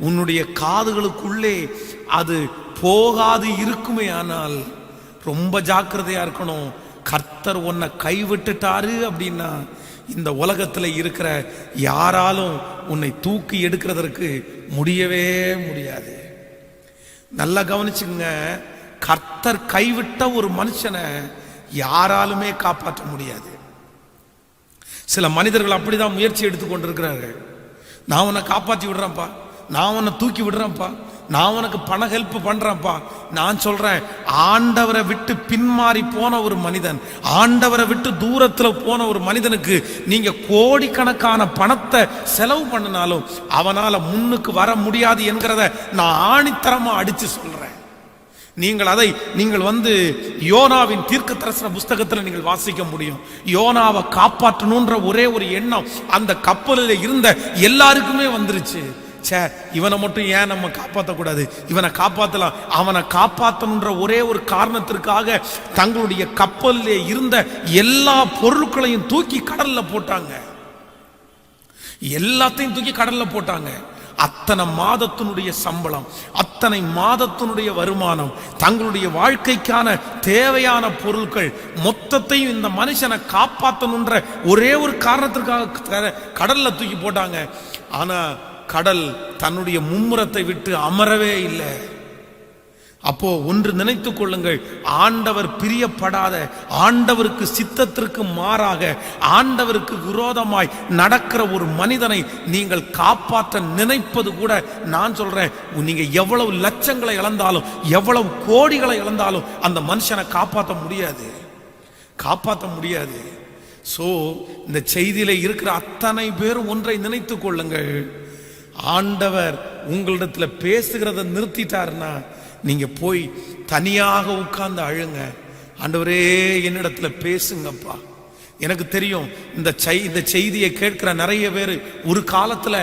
உன்னுடைய காதுகளுக்குள்ளே அது போகாது இருக்குமே. ஆனால் ரொம்ப ஜாக்கிரதையா இருக்கணும். கர்த்தர் உன்னை கைவிட்டுட்டாரு அப்படின்னா இந்த உலகத்தில் இருக்கிற யாராலும் உன்னை தூக்கி எடுக்கிறதற்கு முடியவே முடியாது. நல்லா கவனிச்சுங்க, கர்த்தர் கைவிட்ட ஒரு மனுஷனை யாராலுமே காப்பாற்ற முடியாது. சில மனிதர்கள் அப்படிதான் முயற்சி எடுத்துக்கொண்டிருக்கிறார்கள். நான் உன்னை காப்பாற்றி விடுறேன்ப்பா, நான் உன்னை தூக்கி விடுறேன்ப்பா, நான் உனக்கு பண ஹெல்ப் பண்றேன்ப்பா. நான் சொல்றேன், ஆண்டவரை விட்டு பின்மாறி போன ஒரு மனிதன், ஆண்டவரை விட்டு தூரத்துல போன ஒரு மனிதனுக்கு நீங்க கோடிக்கணக்கான பணத்தை செலவு பண்ணினாலும் அவனால முன்னுக்கு வர முடியாது என்கிறத நான் ஆணித்தரமா அடிச்சு சொல்றேன். நீங்கள் யோனாவின் தீர்க்க தரிசன புஸ்தகத்தில் நீங்கள் வாசிக்க முடியும். யோனாவை காப்பாற்றணுன்ற ஒரே ஒரு எண்ணம் அந்த கப்பலில் இருந்த எல்லாருக்குமே வந்துருச்சு. சே இவனை மட்டும் ஏன் நம்ம காப்பாற்றக்கூடாது, இவனை காப்பாற்றலாம். அவனை காப்பாற்றணுன்ற ஒரே ஒரு காரணத்திற்காக தங்களுடைய கப்பலிலே இருந்த எல்லா பொருட்களையும் தூக்கி கடல்ல போட்டாங்க. எல்லாத்தையும் தூக்கி கடல்ல போட்டாங்க. அத்தனை மாதத்தினுடைய சம்பளம், அத்தனை மாதத்தினுடைய வருமானம், தங்களுடைய வாழ்க்கைக்கான தேவையான பொருட்கள் மொத்தத்தையும் இந்த மனுஷனை காப்பாற்றணுன்ற ஒரே ஒரு காரணத்திற்காக கடல்ல தூக்கி போட்டாங்க. ஆனா கடல் தன்னுடைய மும்முரத்தை விட்டு அமரவே இல்லை. அப்போ ஒன்று நினைத்துக் கொள்ளுங்கள், ஆண்டவர் பிரியப்படாத, ஆண்டவருக்கு சித்தத்திற்கு மாறாக, ஆண்டவருக்கு விரோதமாய் நடக்கிற ஒரு மனிதனை நீங்கள் காப்பாற்ற நினைப்பது கூட, நான் சொல்றேன், நீங்க எவ்வளவு லட்சங்களை இழந்தாலும் எவ்வளவு கோடிகளை இழந்தாலும் அந்த மனுஷனை காப்பாற்ற முடியாது, காப்பாற்ற முடியாது. சோ இந்த செய்தியில இருக்கிற அத்தனை பேரும் ஒன்றை நினைத்துக் கொள்ளுங்கள், ஆண்டவர் உங்களிடத்துல பேசுகிறத நிறுத்திட்டாருன்னா நீங்க போய் தனியாக உட்கார்ந்து அழுங்க. ஆண்டவரே என்னிடத்துல பேசுங்கப்பா. எனக்கு தெரியும் இந்த செய்தியை கேட்கிற நிறைய பேர் ஒரு காலத்துல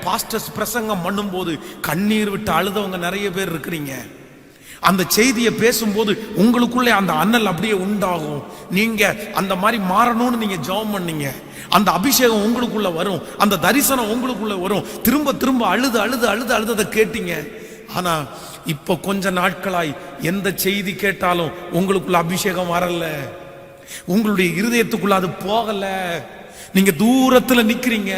பாஸ்டர்ஸ் பிரசங்கம் பண்ணும்போது கண்ணீர் விட்டு அழுதவங்க நிறைய பேர் இருக்கிறீங்க. அந்த செய்தியை பேசும்போது உங்களுக்குள்ளே அந்த அனல் அப்படியே உண்டாகும். நீங்க அந்த மாதிரி மாறணும்னு நீங்க ஜெபம் பண்ணீங்க. அந்த அபிஷேகம் உங்களுக்குள்ள வரும், அந்த தரிசனம் உங்களுக்குள்ள வரும். திரும்ப திரும்ப அழுது அழுது அழுது அழுததை கேட்டீங்க. ஆனா இப்போ கொஞ்ச நாட்களாய் எந்த செய்தி கேட்டாலும் உங்களுக்குள்ள அபிஷேகம் வரல, உங்களுடைய இருதயத்துக்குள்ள அது போகல. நீங்க தூரத்துல நிக்கிறீங்க,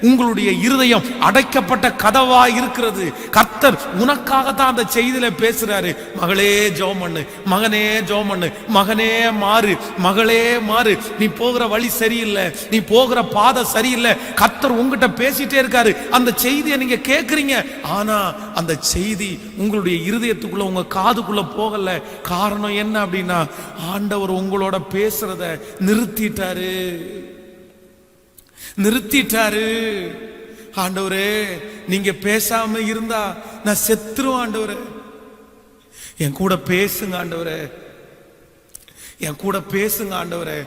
உங்களுடைய இருதயம் அடைக்கப்பட்ட கதவா இருக்கிறது. கர்த்தர் உனக்காகத்தான் அந்த செய்தியில பேசுறாரு. மகளே ஜெபம் பண்ணு, மகனே ஜெபம் பண்ணு, மகனே மாறு, மகளே மாறு. நீ போகிற வழி சரியில்லை, நீ போகிற பாதை சரியில்லை. கர்த்தர் உங்ககிட்ட பேசிட்டே இருக்காரு. அந்த செய்தியை நீங்க கேட்கறீங்க, ஆனா அந்த செய்தி உங்களுடைய இருதயத்துக்குள்ள, உங்க காதுக்குள்ள போகல. காரணம் என்ன அப்படின்னா, ஆண்டவர் உங்களோட பேசுறத நிறுத்திட்டாரு. ஆண்டவரே நீங்க பேசாம இருந்தா நான் செத்துருவேன் ஆண்டவரே, என் கூட பேசுங்க ஆண்டவரே, என் கூட பேசுங்க ஆண்டவரே.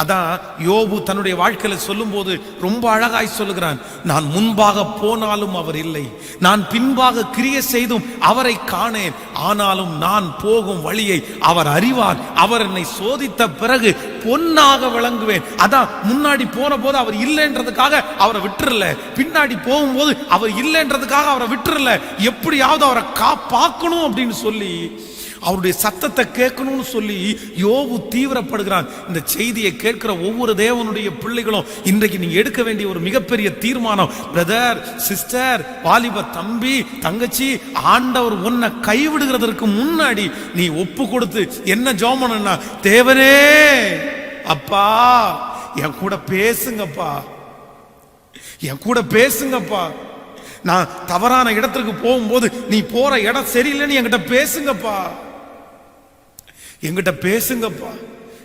அதான் யோபு தன்னுடைய வாழ்க்கையில சொல்லும் போது ரொம்ப அழகாய் சொல்லுகிறான். நான் முன்பாக போனாலும் அவர் இல்லை, நான் பின்பாக கிரியை செய்தும் அவரை காணேன். ஆனாலும் நான் போகும் வழியை அவர் அறிவார், அவர் என்னை சோதித்த பிறகு பொன்னாக விளங்குவேன். அதான் முன்னாடி போன போது அவர் இல்லைன்றதுக்காக அவரை விட்டுறல, பின்னாடி போகும்போது அவர் இல்லைன்றதுக்காக அவரை விட்டுறல, எப்படியாவது அவரை பார்க்கணும் அப்படின்னு சொல்லி, அவருடைய சத்தத்தை கேட்கணும்னு சொல்லி யோபு தீவிரப்படுகிறான். இந்த செய்தியை கேட்கிற ஒவ்வொரு தேவனுடைய பிள்ளைகளும் இன்றைக்கு நீங்க எடுக்க வேண்டிய ஒரு மிகப்பெரிய தீர்மானம், பிரதர், சிஸ்டர், வாலிப தம்பி, தங்கச்சி, ஆண்டவர் உன்னை கைவிடுகிறதற்கு முன்னாடி நீ ஒப்பு கொடுத்து என்ன ஜெபம் பண்ணணும்னா, தேவனே அப்பா என் கூட பேசுங்கப்பா, என் கூட பேசுங்கப்பா. நான் தவறான இடத்திற்கு போகும்போது நீ போற இடம் சரியில்லைன்னு என்கிட்ட பேசுங்கப்பா, என்கிட்ட பேசுங்கப்பா.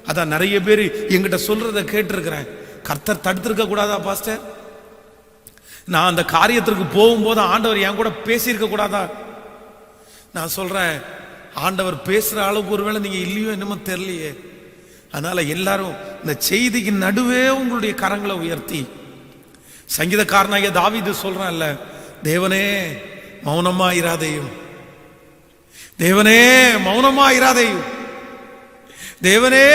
அதான் நிறைய பேர் என்கிட்ட சொல்றத கேட்டிருக்கிறேன். கர்த்தர் தடுத்திருக்க கூடாதா பாஸ்டர்? நான் அந்த காரியத்திற்கு போகும்போது ஆண்டவர் என் கூட பேசியிருக்க கூடாதா? நான் சொல்றேன், ஆண்டவர் பேசுற அளவுக்கு ஒருவேளை நீங்க இல்லையோ என்னமோ தெரியலையே. அதனால எல்லாரும் இந்த செய்திக்கு நடுவே உங்களுடைய கரங்களை உயர்த்தி, சங்கீதக்காரனாகிய தாவீது சொல்றான்ல, தேவனே மௌனமா இராதேயும், தேவனே மௌனமா இராதேயும், தேவனே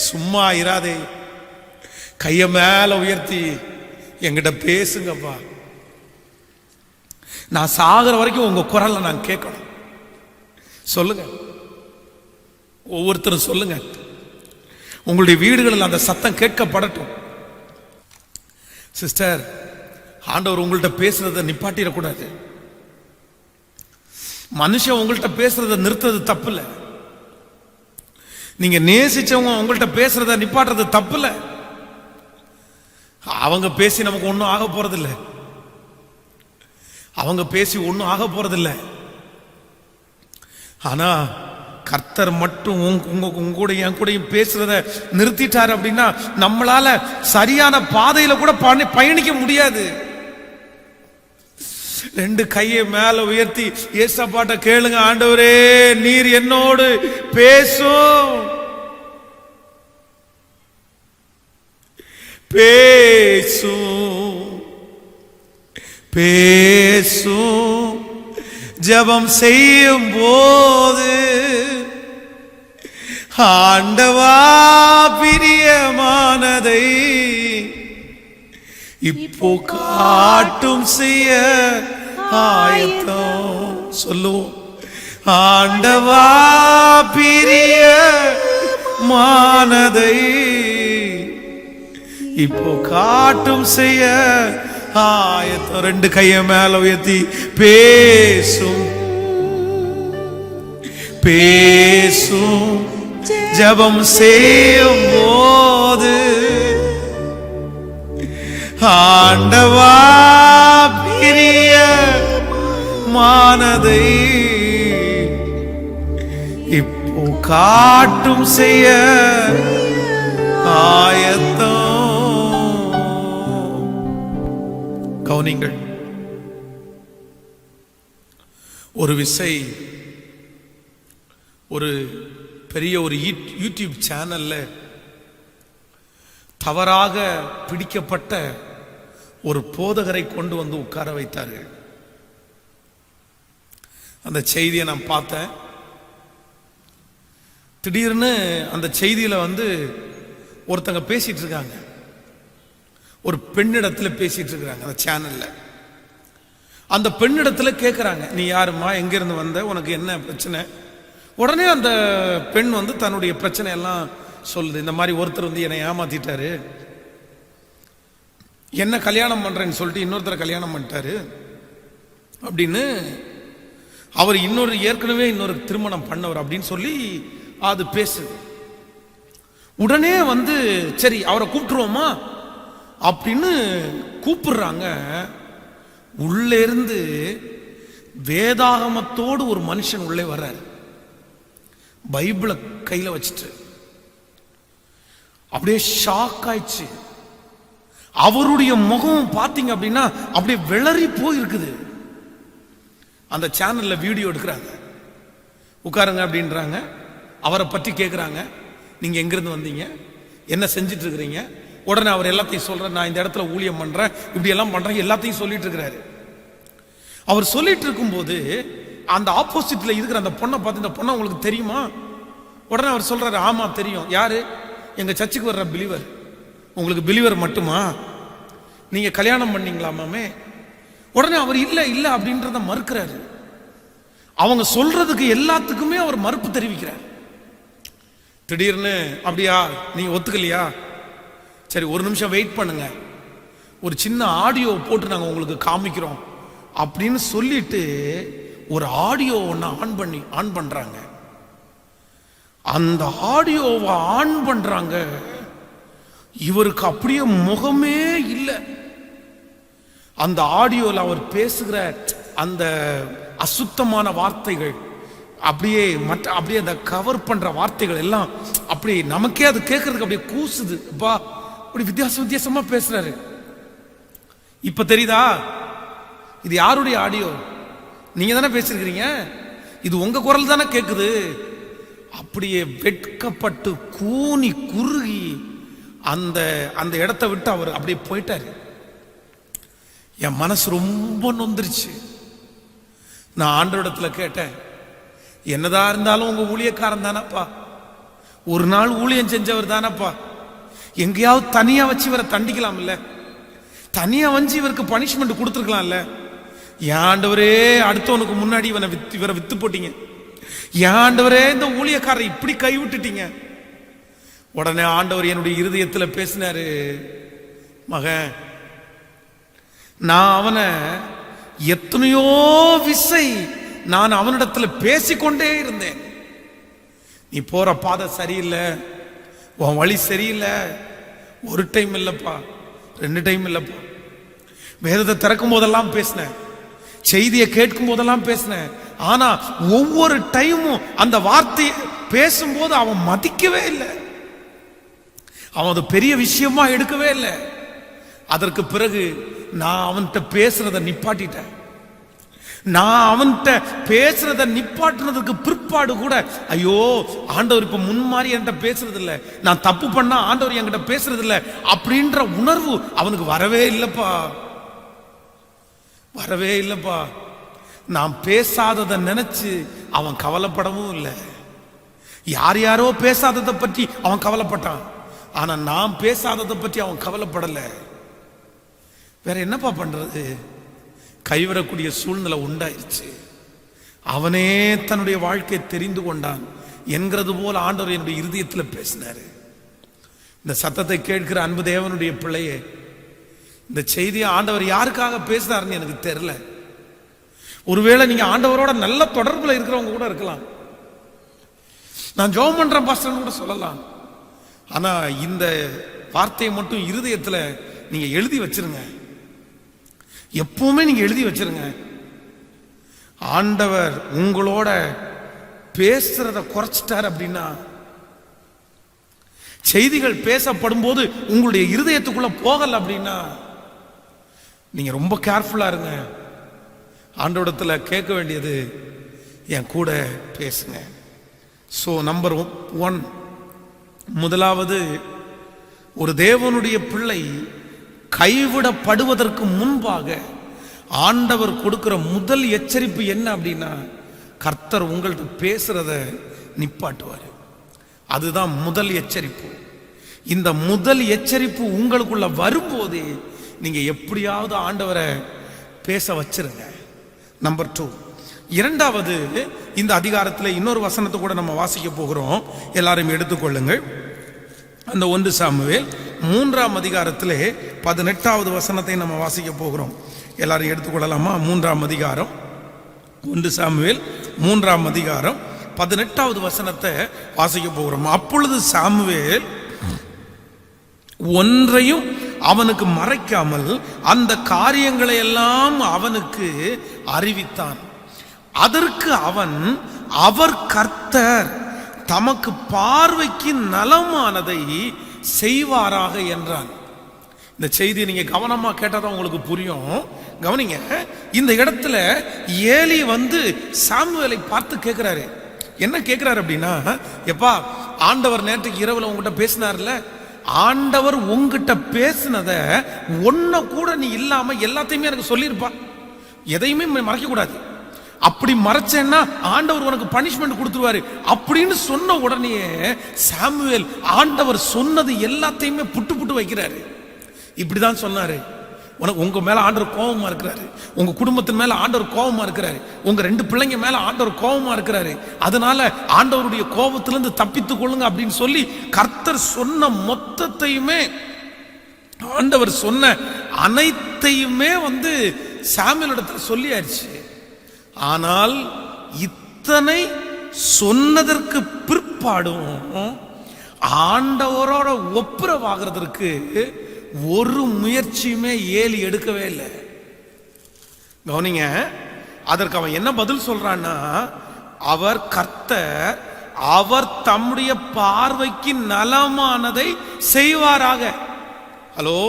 சும்மா இராதே, கைய மேல உயர்த்தி என்கிட்ட பேசுங்கப்பா. நான் சாகிற வரைக்கும் உங்க குரலை நான் கேட்கணும். சொல்லுங்க, ஒவ்வொருத்தரும் சொல்லுங்க, உங்களுடைய வீடுகளில் அந்த சத்தம் கேட்கப்படட்டும். சிஸ்டர், ஆண்டவர் உங்கள்கிட்ட பேசுறத நிப்பாட்டிடக்கூடாது. மனுஷன் உங்கள்கிட்ட பேசுறத நிறுத்துறது தப்பு இல்லை. நீங்க நேசிச்சவங்க உங்கள்கிட்ட பேசுறத நிப்பாட்டுறது தப்பு இல்லை. அவங்க பேசி நமக்கு ஒன்றும் ஆக போறதில்லை, அவங்க பேசி ஒன்றும் ஆக போறதில்லை. ஆனா கர்த்தர் மட்டும் உங்க கூட என் கூடயும் பேசுறத நிறுத்திட்டார் அப்படின்னா நம்மளால சரியான பாதையில கூட பயணிக்க முடியாது. ரெண்டு கையை மேல உயர்த்தி ஏசப்பாட்ட கேளுங்க, ஆண்டவரே நீர் என்னோடு பேசும், பேசும், பேசும் ஜெபம் செய்யும் போது ஆண்டவா பிரியமானதை இப்போ காட்டும் செய்ய ஆயத்தம். சொல்லுவோம். ஆண்டவா பிரியமானதை இப்போ காட்டும் செய்ய ஆயத்தம். ரெண்டு கைய மேல உயர்த்தி பேசும் பேசும் ஜெபம் செய்யும் போது ஆண்டவா பிரியமானதை இப்போ காட்டும் செய்ய ஆயத்தம். கவனிங்கள். ஒரு விசை ஒரு பெரிய ஒரு யூடியூப் சேனல்ல தவறாக பிடிக்கப்பட்ட ஒரு போதகரை கொண்டு வந்து உட்கார வைத்தார்கள். அந்த செய்தியை நான் பார்த்தேன். திடீர்னு அந்த செய்தியில வந்து ஒருத்தங்க பேசிட்டு இருக்காங்க. ஒரு பெண்ணிடத்துல பேசிட்டு இருக்கிறாங்க அந்த சேனல்ல. அந்த பெண்ணிடத்துல கேட்கிறாங்க, நீ யாருமா, எங்க இருந்து வந்த, உனக்கு என்ன பிரச்சனை? உடனே அந்த பெண் வந்து தன்னுடைய பிரச்சனை எல்லாம் சொல்லுது. இந்த மாதிரி ஒருத்தர் வந்து என்னை ஏமாத்திட்டாரு, என்ன கல்யாணம் பண்றேன்னு சொல்லிட்டு இன்னொருத்தரை கல்யாணம் பண்ணிட்டாரு அப்படின்னு, அவர் ஏற்கனவே இன்னொரு திருமணம் பண்ணவர் அப்படின்னு சொல்லி அது பேசுது. உடனே வந்து சரி அவரை கூப்பிட்டுருவோமா அப்படின்னு கூப்பிடுறாங்க. உள்ளே இருந்து வேதாகமத்தோடு ஒரு மனுஷன் உள்ளே வர்றாரு, பைபிளை கையில வச்சுட்டு. அப்படியே ஷாக் ஆயிடுச்சு. அவருடைய முகம் பாத்தீங்க அப்படின்னா அப்படியே விளறி போயிருக்குது. அந்த சேனல்ல வீடியோ எடுக்கிறாங்க, உட்காருங்க அப்படின்றாங்க, அவரை பற்றி கேட்குறாங்க, நீங்க எங்கிருந்து வந்தீங்க, என்ன செஞ்சிட்டு இருக்கிறீங்க. உடனே அவர் எல்லாத்தையும் சொல்ற, நான் இந்த இடத்துல ஊழியம் பண்றேன், இப்படி எல்லாம் பண்றேன், எல்லாத்தையும் சொல்லிட்டு இருக்கிறாரு. அவர் சொல்லிட்டு இருக்கும்போது அந்த ஆப்போசிட்ல இருக்கிற அந்த பொண்ணை பார்த்து, இந்த பொண்ணை உங்களுக்கு தெரியுமா? உடனே அவர் சொல்றாரு, ஆமா தெரியும். யாரு? எங்க சர்ச்சுக்கு வர்ற பிலிவர். உங்களுக்கு பிலிவர் மட்டுமா? நீங்க கல்யாணம் பண்ணீங்களாமே? உடனே அவர் இல்ல இல்ல அப்படின்றத மறுக்கிறாரு. அவங்க சொல்றதுக்கு எல்லாத்துக்குமே அவர் மறுப்பு தெரிவிக்கிறார். திடீர்னு அப்படியா, நீங்க ஒத்துக்கலையா? சரி ஒரு நிமிஷம் வெயிட் பண்ணுங்க, ஒரு சின்ன ஆடியோ போட்டு நாங்க உங்களுக்கு காமிக்கிறோம் அப்படின்னு சொல்லிட்டு ஒரு ஆடியோ ஒன்று ஆன் பண்றாங்க. அந்த ஆடியோவை ஆன் பண்றாங்க. இவருக்கு அப்படியே முகமே இல்லை. அந்த ஆடியோல அவர் பேசுகிற அந்த அசுத்தமான வார்த்தைகள், அப்படியே அந்த கவர் பண்ற வார்த்தைகள் எல்லாம் அப்படியே நமக்கே அது கேட்கறதுக்கு அப்படியே கூசுது. அப்பா அப்படி வித்தியாசமா பேசுறாரு. இப்ப தெரியுதா இது யாருடைய ஆடியோ? நீங்க தானே பேசிருக்கிறீங்க, இது உங்க குரல் தானே கேட்குது. அப்படியே வெட்கப்பட்டு கூனி குறுகி அந்த அந்த இடத்தை விட்டு அவர் அப்படியே போயிட்டாரு. என் மனசு ரொம்ப நொந்துருச்சு. நான் ஆண்டவரிடத்துல கேட்டேன், என்னதான் இருந்தாலும் உங்க ஊழியக்காரன் தானப்பா, ஒரு நாள் ஊழியம் செஞ்சவர் தானப்பா, எங்கேயாவது தனியா வச்சு இவரை தண்டிக்கலாம் இல்ல, தனியா வச்சு இவருக்கு பனிஷ்மெண்ட் கொடுத்துருக்கலாம் இல்ல. என் ஆண்டவரே, அடுத்தவனுக்கு முன்னாடி இவரை வித்து போட்டீங்க. என் ஆண்டவரே, இந்த ஊழியக்காரரை இப்படி கைவிட்டுட்டீங்க. உடனே ஆண்டவர் என்னுடைய இருதயத்தில் பேசினாரு, மகன், நான் அவனை எத்தனையோ விசை நான் அவனிடத்துல பேசிக்கொண்டே இருந்தேன். நீ போற பாதை சரியில்லை, உன் வழி சரியில்லை. ஒரு டைம் இல்லப்பா, 2 டைம் இல்லப்பா. வேதத்தை திறக்கும் போதெல்லாம் பேசினேன், செய்தியை கேட்கும் போதெல்லாம் பேசினேன். ஆனா ஒவ்வொரு டைமும் அந்த வார்த்தையை பேசும்போது அவன் மதிக்கவே இல்லை, அவன் அது பெரிய விஷயமா எடுக்கவே இல்லை. அதற்கு பிறகு நான் அவன்கிட்ட பேசுறத நிப்பாட்டிட்டேன். நான் அவன்கிட்ட பேசுறத நிப்பாட்டினதுக்கு பிற்பாடு கூட, ஐயோ ஆண்டவர் இப்ப முன்மாதிரி என்கிட்ட பேசுறது இல்லை, நான் தப்பு பண்ணா ஆண்டவர் என்கிட்ட பேசுறது இல்லை அப்படின்ற உணர்வு அவனுக்கு வரவே இல்லப்பா, வரவே இல்லப்பா. நான் பேசாததை நினைச்சு அவன் கவலைப்படவும் இல்லை. யார் யாரோ பேசாததை பற்றி அவன் கவலைப்பட்டான், ஆனா நான் பேசாததை பற்றி அவன் கவலைப்படல. வேற என்னப்பா பண்றது? கைவிடக்கூடிய சூழ்நிலை உண்டாயிருச்சு. அவனே தன்னுடைய வாழ்க்கையை தெரிந்து கொண்டான் என்கிறது போல ஆண்டவர் என்னுடைய இருதயத்தில் பேசினாரு. இந்த சத்தத்தை கேட்கிற அன்பு தேவனுடைய பிள்ளையே, இந்த செய்தியை ஆண்டவர் யாருக்காக பேசினாருன்னு எனக்கு தெரியல. ஒருவேளை நீங்க ஆண்டவரோட நல்ல தொடர்புல இருக்கிறவங்க கூட இருக்கலாம். நான் ஜெபம் பண்றேன் பாஸ்டர்னு கூட சொல்லலாம். ஆனா இந்த வார்த்தையை மட்டும் இருதயத்துல நீங்க எழுதி வச்சிருங்க. எப்பவுமே நீங்க எழுதி வச்சிருங்க. ஆண்டவர் உங்களோட பேசுறத குறைச்சிட்டார் அப்படின்னா, செய்திகள் பேசப்படும் போது உங்களுடைய இருதயத்துக்குள்ள போகல அப்படின்னா, நீங்க ரொம்ப கேர்ஃபுல்லா இருங்க. ஆண்டவரிடத்துல கேட்க வேண்டியது, என் கூட பேசுங்க. ஸோ நம்பர் 1, முதலாவது, ஒரு தேவனுடைய பிள்ளை கைவிடப்படுவதற்கு முன்பாக ஆண்டவர் கொடுக்கிற முதல் எச்சரிப்பு என்ன அப்படின்னா, கர்த்தர் உங்கள்கிட்ட பேசுறத நிப்பாட்டுவார். அதுதான் முதல் எச்சரிப்பு. இந்த முதல் எச்சரிப்பு உங்களுக்குள்ள வரும்போதே நீங்க எப்படியாவது ஆண்டவரை பேச வச்சிருங்க. நம்பர் 2, இரண்டாவது, இந்த அதிகாரத்தில் இன்னொரு வசனத்தை கூட நம்ம வாசிக்க போகிறோம். எல்லாரும் எடுத்துக்கொள்ளுங்கள். அந்த 1 சாமுவேல் 3ஆம் அதிகாரத்திலே 18வது வசனத்தை நம்ம வாசிக்க போகிறோம். எல்லாரும் எடுத்துக்கொள்ளலாமா? 3ஆம் அதிகாரம், 1 சாமுவேல் 3ஆம் அதிகாரம் 18வது வசனத்தை வாசிக்க போகிறோம். அப்பொழுது சாமுவேல் ஒன்றையும் அவனுக்கு மறைக்காமல் அந்த காரியங்களை எல்லாம் அவனுக்கு அறிவித்தான். அதற்கு அவன், அவர் கர்த்தர் தமக்கு பார்வைக்கு நலமானதை செய்வாராக என்றான். இந்த செய்தி நீங்க கவனமா கேட்டாதான் உங்களுக்கு புரியும். கவனிங்க, இந்த இடத்துல ஏலி சாமுவேலை பார்த்து கேட்கிறாரு. என்ன கேட்கிறாரு அப்படின்னா, எப்பா, ஆண்டவர் நேற்றுக்கு இரவுல உங்ககிட்ட பேசினார்ல, ஆண்டவர் உங்ககிட்ட பேசினத ஒன்ன கூட நீ இல்லாம எல்லாத்தையுமே எனக்கு சொல்லியிருப்பா, எதையுமே மறைக்க கூடாது. அப்படி மறைச்சேன்னா ஆண்டவர் உனக்கு பனிஷ்மெண்ட் கொடுத்துருவாரு அப்படின்னு சொன்ன உடனே சாமுவேல் ஆண்டவர் சொன்னது எல்லாத்தையுமே புட்டு புட்டு வைக்கிறாரு. இப்படிதான் சொன்னாரு, உங்க மேல ஆண்டவர் கோபமா இருக்கிறாரு, உங்க குடும்பத்தின் மேல ஆண்டவர் கோபமா இருக்கிறாரு, உங்க 2 பிள்ளைங்க மேல ஆண்டவர் கோபமா இருக்கிறாரு, அதனால ஆண்டவருடைய கோபத்திலிருந்து தப்பித்துக் கொள்ளுங்க அப்படின்னு சொல்லி கர்த்தர் சொன்ன மொத்தத்தையுமே, ஆண்டவர் சொன்ன அனைத்தையுமே சாமுவேல் இடத்துல சொல்லியாச்சு. ஆனால் இத்தனை சொன்னதற்கு பிற்பாடும் ஆண்டவரோட ஒப்புரவாகிறதுக்கு ஒரு முயற்சியுமே ஏலி எடுக்கவே இல்லை. கவனிங்க, அதற்கு அவன் என்ன பதில் சொல்றான்னா, அவர் கர்த்தர், அவர் தம்முடைய பார்வைக்கு நலமானதை செய்வாராக. ஹலோ,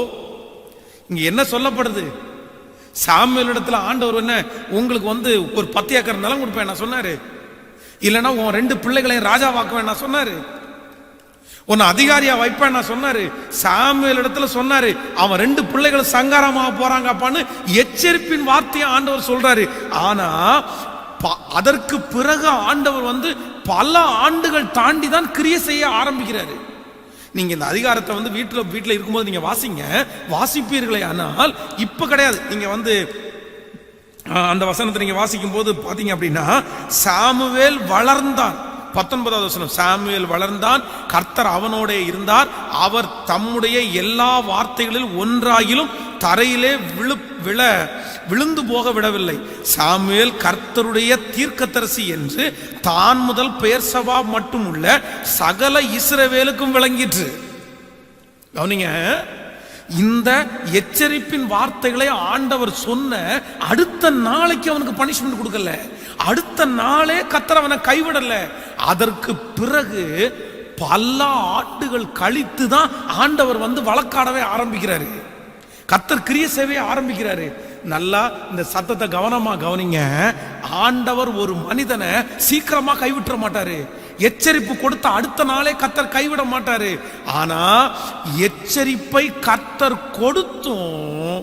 இங்க என்ன சொல்லப்படுது? சாமுவேல் இடத்துல ஆண்டவர் என்ன, உங்களுக்கு ஒரு 10 ஏக்கர் நிலம் கொடுப்பேன் நான் சொன்னாரு, இல்லைன்னா உன் 2 பிள்ளைகளையும் ராஜாவாக்குவேன் நான் சொன்னாரு, உன்னை அதிகாரியா வைப்பேன் நான் சொன்னாரு. சாமுவேல் இடத்துல சொன்னாரு, அவன் 2 பிள்ளைகள் சங்காரமாக போறாங்க அப்பான்னு எச்சரிப்பின் வார்த்தையை ஆண்டவர் சொல்றாரு. ஆனா அதற்கு பிறகு ஆண்டவர் பல ஆண்டுகள் தாண்டி தான் கிரியை செய்ய ஆரம்பிக்கிறாரு. நீங்க இந்த அதிகாரத்தை வீட்டுல இருக்கும்போது நீங்க வாசிப்பீர்களே, ஆனால் இப்ப கிடையாது. நீங்க அந்த வசனத்தை நீங்க வாசிக்கும் போது பாத்தீங்க அப்படின்னா, சாமுவேல் வளர்ந்தான். 19வது வசனம், சாமுவேல் வளர்ந்தான், கர்த்தர் அவனோட இருந்தார், அவர் தம்முடைய எல்லா வார்த்தைகளில் ஒன்றாகிலும் தரையிலே விழுந்து போக விடவில்லை. சாமுவேல் கர்த்தருடைய தீர்க்கதரிசி என்று தான் முதல் பெயர்சபா மட்டும் உள்ள சகல இஸ்ரவேலுக்கும் விளங்கிற்று. கவனிங்க, இந்த எச்சரிப்பின் வார்த்தைகளை ஆண்டவர் சொன்ன அடுத்த நாளைக்கு அவனுக்கு பனிஷ்மெண்ட் கொடுக்கல, அடுத்த நாளே கர்த்தர் அவனை கைவிடல. அதற்கு பிறகு பல ஆண்டுகள் கழித்து தான் ஆண்டவர் வழக்காடவே ஆரம்பிக்கிறாரு, கர்த்தர் கிரிய சேவையை ஆரம்பிக்கிறாரு. நல்லா இந்த சத்தத்தை கவனமா கவனிங்க. ஆண்டவர் ஒரு மனிதனை சீக்கிரமா கைவிட்ட மாட்டாரு, எச்சரிப்பு கொடுத்த அடுத்த நாளே கர்த்தர் கைவிட மாட்டாரு. ஆனா எச்சரிப்பை கர்த்தர் கொடுத்தும்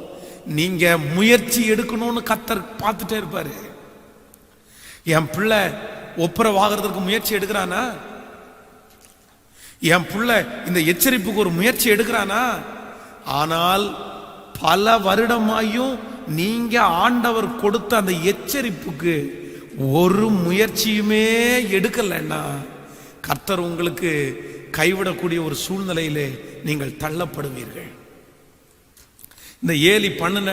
நீங்க முயற்சி எடுக்கணும்னு கர்த்தர் பார்த்துட்டே இருப்பாரு. என் பிள்ளை ஒப்புரவாகிறதுக்கு முயற்சி எடுக்கிறானா, என் பிள்ளை இந்த எச்சரிப்புக்கு ஒரு முயற்சி எடுக்கிறானா. ஆனால் பல வருடமாயும் நீங்க ஆண்டவர் கொடுத்த அந்த எச்சரிப்புக்கு ஒரு முயற்சியுமே எடுக்கலன்னா கர்த்தர் உங்களுக்கு கைவிடக்கூடிய ஒரு சூழ்நிலையிலே நீங்கள் தள்ளப்படுவீர்கள். இந்த ஏலி பண்ணின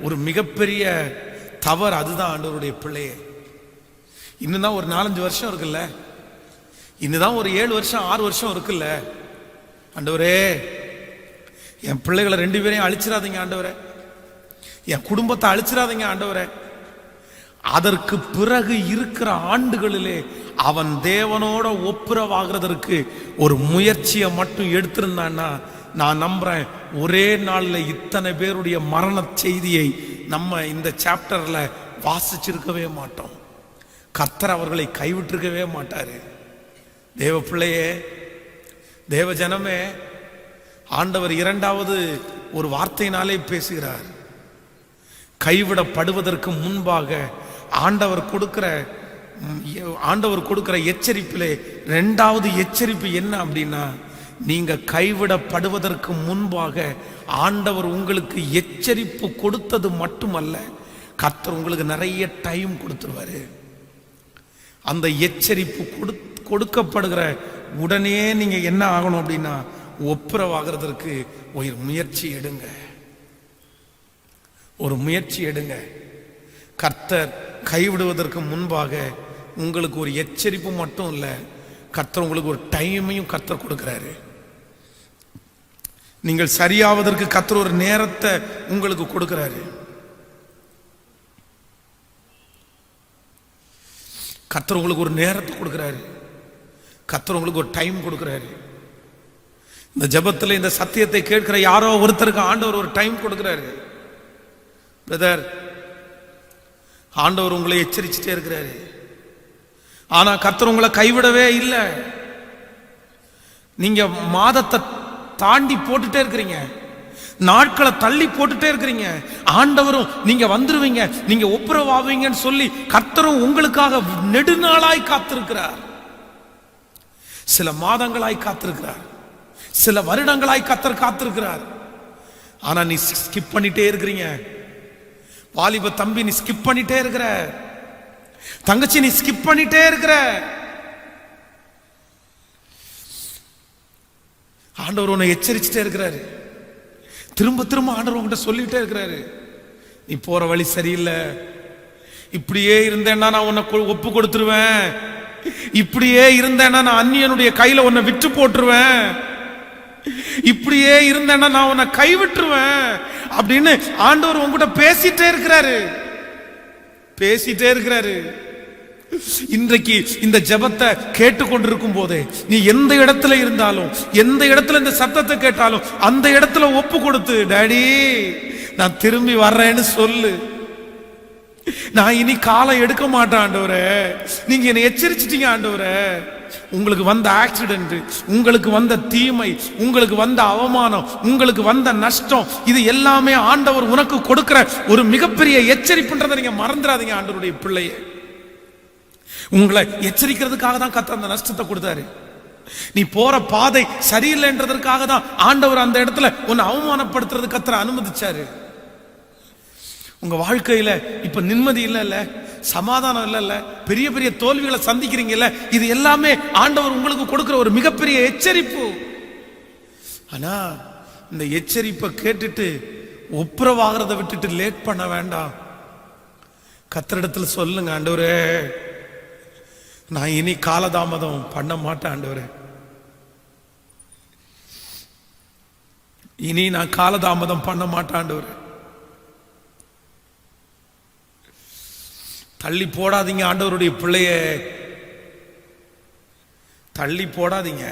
ஒரு மிகப்பெரிய தவறு அதுதான். ஆண்டவருடைய பிள்ளையே, இன்னும் ஒரு 4-5 வருஷம் இருக்குல்ல, இன்னுதான் ஒரு 7 வருஷம் 6 வருஷம் இருக்குல்ல. ஆண்டவரே, என் பிள்ளைகளை 2 பேரையும் அழிச்சிடாதீங்க ஆண்டவரே, என் குடும்பத்தை அழிச்சிடாதீங்க ஆண்டவரே. அதற்கு பிறகு இருக்கிற ஆண்டுகளிலே அவன் தேவனோட ஒப்புரவாகிறதற்கு ஒரு முயற்சியை மட்டும் எடுத்திருந்தான்னா நான் நம்புறேன் ஒரே நாள்ல இத்தனை பேருடைய மரண செய்தியை நம்ம இந்த சாப்டர்ல வாசிச்சிருக்கவே மாட்டோம். கர்த்தர் அவர்களை கைவிட்டிருக்கவே மாட்டாரு. தேவ பிள்ளையே, தேவ ஜனமே, ஆண்டவர் 2வது ஒரு வார்த்தையினாலே பேசுகிறார். கைவிடப்படுவதற்கு முன்பாக ஆண்டவர் கொடுக்கிற எச்சரிப்பிலே 2வது எச்சரிப்பு என்ன அப்படின்னா, நீங்க கைவிடப்படுவதற்கு முன்பாக ஆண்டவர் உங்களுக்கு எச்சரிப்பு கொடுத்தது மட்டுமல்ல, கர்த்தர் உங்களுக்கு நிறைய டைம் கொடுத்துருவாரு. அந்த எச்சரிப்பு கொடுக்கப்படுகிற உடனே நீங்க என்ன ஆகணும் அப்படின்னா, ஒப்புரவாகிறதற்கு ஒரு முயற்சி எடுங்க, ஒரு முயற்சி எடுங்க. கர்த்தர் கைவிடுவதற்கு முன்பாக உங்களுக்கு ஒரு எச்சரிப்பு மட்டும் இல்ல, கர்த்தர் உங்களுக்கு ஒரு டைமையும் கர்த்தர் கொடுக்கிறாரு. நீங்கள் சரியாவதற்கு கர்த்தர் ஒரு நேரத்தை உங்களுக்கு கொடுக்கிறாரு. கர்த்தர் உங்களுக்கு ஒரு நேரத்தை கொடுக்கிறாரு. கர்த்தர் உங்களுக்கு ஒரு டைம் கொடுக்கிறாரு. இந்த ஜெபத்தில் இந்த சத்தியத்தை கேட்கிற யாரோ ஒருத்தருக்கு ஆண்டவர் ஒரு டைம் கொடுக்கிறாரு. பிரதர், ஆண்டவர் உங்களை எச்சரிச்சுட்டே இருக்கிறாரு. ஆனா கர்த்தர் உங்களை கைவிடவே இல்லை. நீங்க மாதத்தை தாண்டி போட்டுட்டே இருக்கிறீங்க, நாட்களை தள்ளி போட்டுட்டே இருக்கிறீங்க. ஆண்டவரும் நீங்க வந்துருவீங்க, நீங்க ஒப்புரவாவீங்கன்னு சொல்லி கர்த்தரும் உங்களுக்காக நெடுநாளாய் காத்திருக்கிறார். சில மாதங்களாய் காத்திருக்கிறார், சில வருடங்களாய் கர்த்தர் காத்திருக்கிறார். ஆனா நீ ஸ்கிப் பண்ணிட்டே இருக்கிறீங்க. வாலிப தம்பி, நீ ஸ்கிப் பண்ணிட்டே இருக்கிற. தங்கச்சி, நீ ஸ்கிப் பண்ணிட்டே இருக்கிற. ஆண்டவர் உன்னை எச்சரிச்சுட்டே இருக்கிறாரு. திரும்ப திரும்ப ஆண்டவர் உன்கிட்ட சொல்லிட்டே இருக்கிறாரு, நீ போற வழி சரியில்லை, இப்படியே இருந்தேன்னா நான் உன்னை ஒப்பு கொடுத்துருவேன், இப்படியே இருந்தேன்னா நான் அந்நியனுடைய கையில உன்னை விட்டு போட்டுருவேன், இப்படியே இருந்தேன்னா நான் உன்னை கைவிட்டுருவேன் அப்படின்னு ஆண்டவர் உங்ககிட்ட பேசிட்டே இருக்கிறாரு, பேசிட்டே இருக்கிறாரு. இன்றைக்கு இந்த ஜெபத்தை கேட்டுக்கொண்டிருக்கும் போதே நீ எந்த இடத்துல இருந்தாலும், எந்த இடத்துல இந்த சத்தத்தை கேட்டாலும் அந்த இடத்துல ஒப்பு கொடுத்து, டாடி நான் திரும்பி வர்றேன்னு சொல்லு. நான் இனி காலை எடுக்க மாட்டேன் ஆண்டவரே, நீங்க என்னை எச்சரிச்சிட்டீங்க ஆண்டவரே. உங்களுக்கு வந்த ஆக்சிடென்ட், உங்களுக்கு வந்த தீமை, உங்களுக்கு வந்த அவமானம், உங்களுக்கு வந்த நஷ்டம், இது எல்லாமே ஆண்டவர் உனக்கு கொடுக்கிற ஒரு மிகப்பெரிய எச்சரிப்புன்றதை நீங்க மறந்துடாதீங்க. ஆண்டவருடைய பிள்ளையே, உங்களை எச்சரிக்கிறதுக்காக தான் கர்த்தர் அந்த நஷ்டத்தை கொடுத்தாரு. நீ போற பாதை சரியில்லைன்றதற்காக தான் ஆண்டவர் அந்த இடத்துல உன்னை அவமானப்படுத்துறது கர்த்தர் அனுமதிச்சாரு. உங்க வாழ்க்கையில இப்ப நிம்மதி இல்ல, சமாதானம் இல்ல, பெரிய பெரிய தோல்விகளை சந்திக்கிறீங்கல்ல, இது எல்லாமே ஆண்டவர் உங்களுக்கு கொடுக்கிற ஒரு மிகப்பெரிய எச்சரிப்பு. ஆனா இந்த எச்சரிப்பை கேட்டுட்டு ஒப்புரவாகிறத விட்டுட்டு லேட் பண்ண வேண்டாம். கர்த்தரிடத்துல சொல்லுங்க, ஆண்டவரே நான் இனி காலதாமதம் பண்ண மாட்டேன் ஆண்டவரே, இனி நான் காலதாமதம் பண்ண மாட்டேன் ஆண்டவரே. தள்ளி போடாதீங்க ஆண்டவருடைய பிள்ளைய, தள்ளி போடாதீங்க,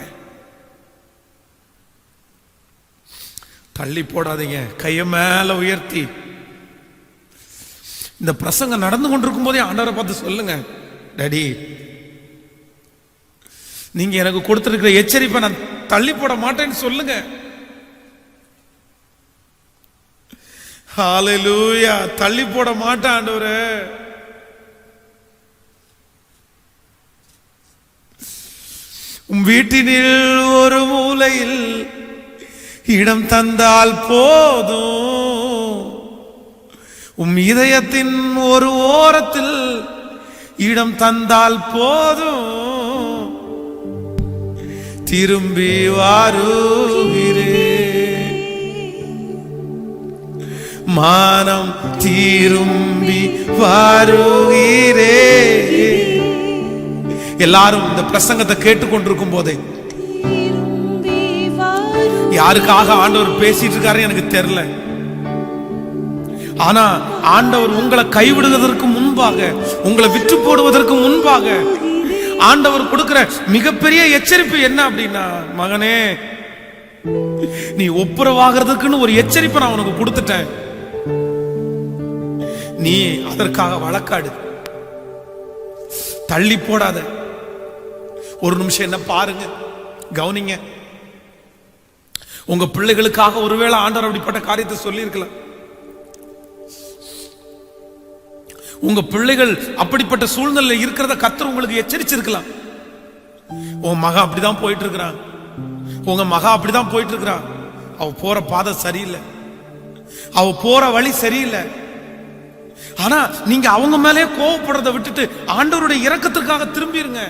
தள்ளி போடாதீங்க. கைய மேல உயர்த்தி இந்த பிரசங்கம் நடந்து கொண்டிருக்கும் போதே ஆண்டவரை பார்த்து சொல்லுங்க, டாடி நீங்க எனக்கு கொடுத்திருக்கிற எச்சரிப்பை நான் தள்ளி போட மாட்டேன்னு சொல்லுங்க. ஹல்லேலூயா. தள்ளி போட மாட்டான் ஆண்டவரே. உம் வீட்டினில் ஒரு மூலையில் இடம் தந்தால் போதும், உம் இதயத்தின் ஒரு ஓரத்தில் இடம் தந்தால் போதும், திரும்பி வருகிறே, மானம் திரும்பி வருகிறே. எல்லாரும் இந்த பிரசங்கத்தை கேட்டுக்கொண்டிருக்கும் போதே யாருக்காக ஆண்டவர் பேசிட்டு இருக்காரு எனக்கு தெரியல. ஆனா ஆண்டவர் உங்களை கைவிடுவதற்கு முன்பாக, உங்களை விற்று போடுவதற்கு முன்பாக ஆண்டவர் கொடுக்கிற மிகப்பெரிய எச்சரிப்பு என்ன அப்படின்னா, மகனே நீ ஒப்புரவாகிறதுக்குன்னு ஒரு எச்சரிப்பை நான் உனக்கு கொடுத்துட்டேன், நீ அதற்காக வழக்காடு, தள்ளி போடாத. ஒரு நிமிஷம் என்ன பாருங்க, கவனிங்க. உங்க பிள்ளைகளுக்காக ஒருவேளை ஆண்டவர் அப்படிப்பட்ட காரியத்தை சொல்லி இருக்கலாம். உங்க பிள்ளைகள் அப்படிப்பட்ட சூழ்நிலை இருக்கிறத கர்த்தர் உங்களுக்கு எச்சரிச்சிருக்கலாம். உன் மகன் அப்படிதான் போயிட்டு இருக்கிறான், உங்க மகா அப்படிதான் போயிட்டு இருக்கிறான், அவ போற பாதை சரியில்லை, அவ போற வழி சரியில்லை. ஆனா நீங்க அவங்க மேலே கோவப்படுறதை விட்டுட்டு ஆண்டவருடைய இரக்கத்திற்காக திரும்பிருங்க.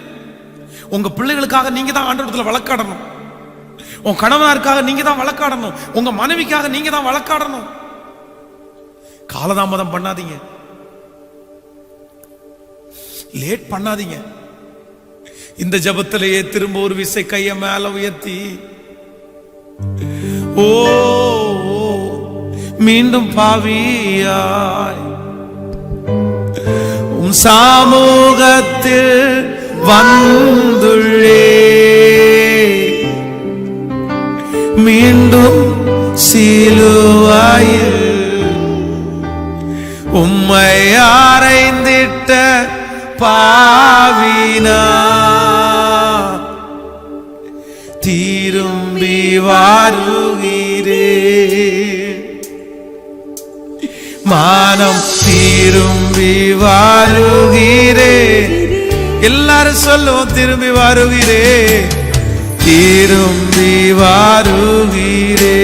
உங்க பிள்ளைகளுக்காக நீங்க தான் ஆண்டவரத்துல வழக்காடணும், உங்க கணவனாருக்காக நீங்க தான் வழக்காடணும், உங்க மனைவிக்காக நீங்க தான் வழக்காடணும். காலதாமதம் பண்ணாதீங்க, லேட் பண்ணாதீங்க. இந்த ஜபத்திலேயே திரும்ப ஒரு விசை கைய மேல உயர்த்தி, ஓ மீண்டும் பாவியாய் உம் சமூகத்தில் வந்துள்ளே, மீண்டும் சிலுவையில் உம்மை அறைந்திட்ட பாவினா, திரும்பி வருகிறே, மானம் திரும்பி வருகிறே. எல்லாரும் சொல்லுவோம், திரும்பி வருகிறே, திரும்பி வருகிறே,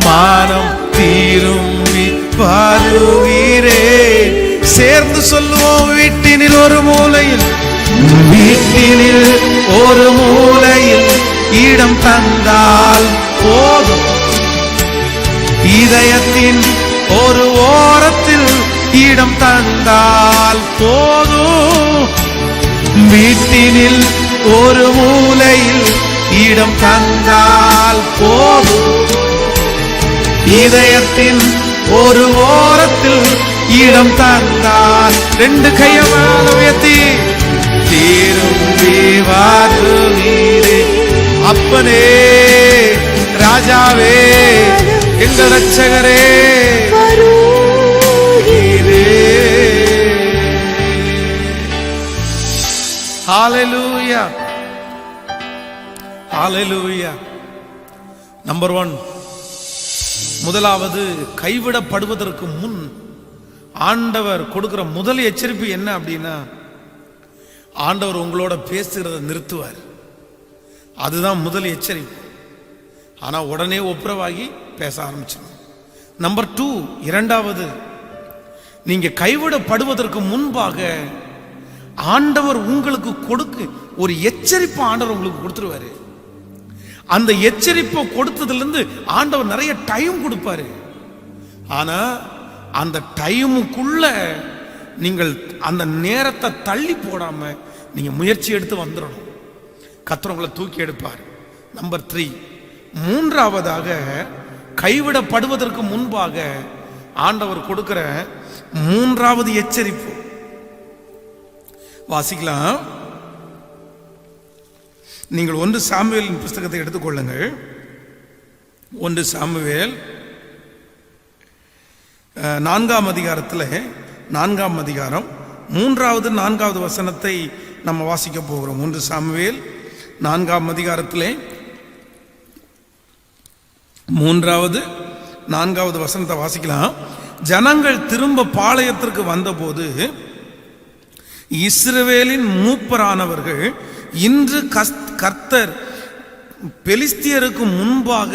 மானம் திரும்பி வருகிறே. சேர்ந்து சொல்லுவோம், வீட்டினில் ஒரு மூலையில், வீட்டினில் ஒரு மூலையில் இடம் தந்தால் போதும், இதயத்தின் ஒரு ஓரத்தில் இடம் தந்தால் போதும், வீட்டினில் ஒரு மூலையில் இடம் தந்தால் போதும், இதயத்தின் ஒரு ஓரத்தில் இடம் தந்தால். ரெண்டு கையமால உயர்த்தி, திரும்பி வருகிறே. அப்பனே, ராஜாவே, எங்கள் ரட்சகரே, ஹல்லேலூயா, ஹல்லேலூயா. நம்பர் 1, முதலாவது கைவிடப்படுவதற்கு முன் ஆண்டவர் கொடுக்கிற முதல் எச்சரிப்பு என்ன அப்படின்னா, ஆண்டவர் உங்களோட பேசுகிறத நிறுத்துவார். அதுதான் முதல் எச்சரிப்பு. ஆனா உடனே ஒப்புரவாகி பேச ஆரம்பிச்சிடும். நம்பர் 2, இரண்டாவது, நீங்க கைவிடப்படுவதற்கு முன்பாக ஆண்டவர் உங்களுக்கு கொடுக்க ஒரு எச்சரிப்பு ஆண்டவர் உங்களுக்கு கொடுத்துருவாரு. அந்த எச்சரிப்பை கொடுத்ததுல இருந்து ஆண்டவர் நிறைய டைம் கொடுப்பாரு. ஆனா அந்த டைமுக்குள்ள நீங்கள் அந்த நேரத்தை தள்ளி போடாம நீங்க முயற்சி எடுத்து வந்துடணும். கர்த்தர் உங்களை தூக்கி எடுப்பார். நம்பர் 3, மூன்றாவதாக கைவிடப்படுவதற்கு முன்பாக ஆண்டவர் கொடுக்கிற மூன்றாவது எச்சரிப்பு வாசிக்கலாம். நீங்கள் 1 சாமுவேலின் புஸ்தகத்தை எடுத்துக்கொள்ளுங்கள். 1 சாமுவேல் 4ஆம் அதிகாரத்தில் 4ஆம் அதிகாரம் 3வது 4வது வசனத்தை நம்ம வாசிக்க போகிறோம். 1 சாமுவேல் 4ஆம் அதிகாரத்திலே மூன்றாவது 4வது வசனத்தை வாசிக்கலாம். ஜனங்கள் திரும்ப பாளையத்திற்கு வந்தபோது இஸ்ரவேலின் மூப்பரானவர்கள், இன்று கர்த்தர் பெலிஸ்தியருக்கு முன்பாக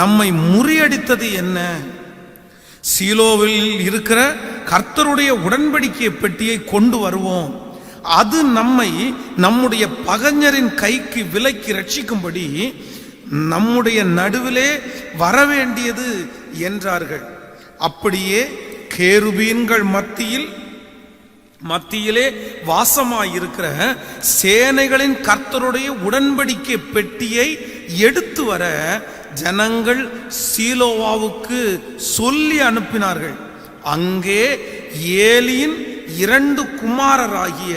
நம்மை முறியடித்தது என்ன? சீலோவில் இருக்கிற கர்த்தருடைய உடன்படிக்கை பெட்டியை கொண்டு வருவோம், அது நம்மை நம்முடைய பகைஞரின் கைக்கு விலக்கி ரட்சிக்கும்படி நம்முடைய நடுவிலே வரவேண்டியது என்றார்கள். அப்படியே கேருபீன்கள் மத்தியிலே வாசமாயிருக்கிற சேனைகளின் கர்த்தருடைய உடன்படிக்கை பெட்டியை எடுத்து வர ஜனங்கள் சீலோவாவுக்கு சொல்லி அனுப்பினார்கள். அங்கே ஏலியின் 2 குமாரராகிய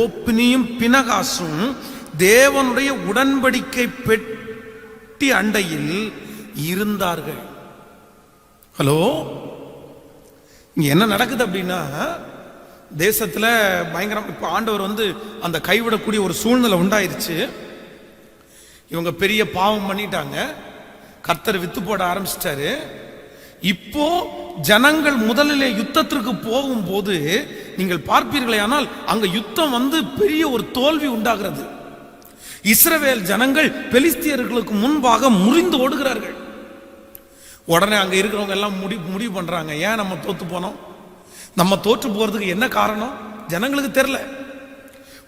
ஓப்னியும் பினகாசும் தேவனுடைய உடன்படிக்கை பெட்டி அண்டையில் இருந்தார்கள். ஹலோ, இங்க என்ன நடக்குது அப்படின்னா, தேசத்துல பயங்கரம். இப்ப ஆண்டவர் அந்த கைவிடக்கூடிய ஒரு சூழ்நிலை உண்டாயிருச்சு. இவங்க பெரிய பாவம் பண்ணிட்டாங்க, கர்த்தர் வித்து போட ஆரம்பிச்சிட்டாரு. இப்போ ஜனங்கள் முதலிலே யுத்தத்திற்கு போகும்போது நீங்கள் பார்ப்பீர்களே, ஆனால் அங்க யுத்தம் பெரிய ஒரு தோல்வி உண்டாகிறது. இஸ்ரவேல் ஜனங்கள் பெலிஸ்தியர்களுக்கு முன்பாக முறிந்து ஓடுகிறார்கள். உடனே அங்க இருக்கிறவங்க எல்லாம் முடிவு பண்றாங்க, ஏன் நம்ம தோத்து போனோம்? நம்ம தோற்று போறதுக்கு என்ன காரணம்? ஜனங்களுக்கு தெரியல.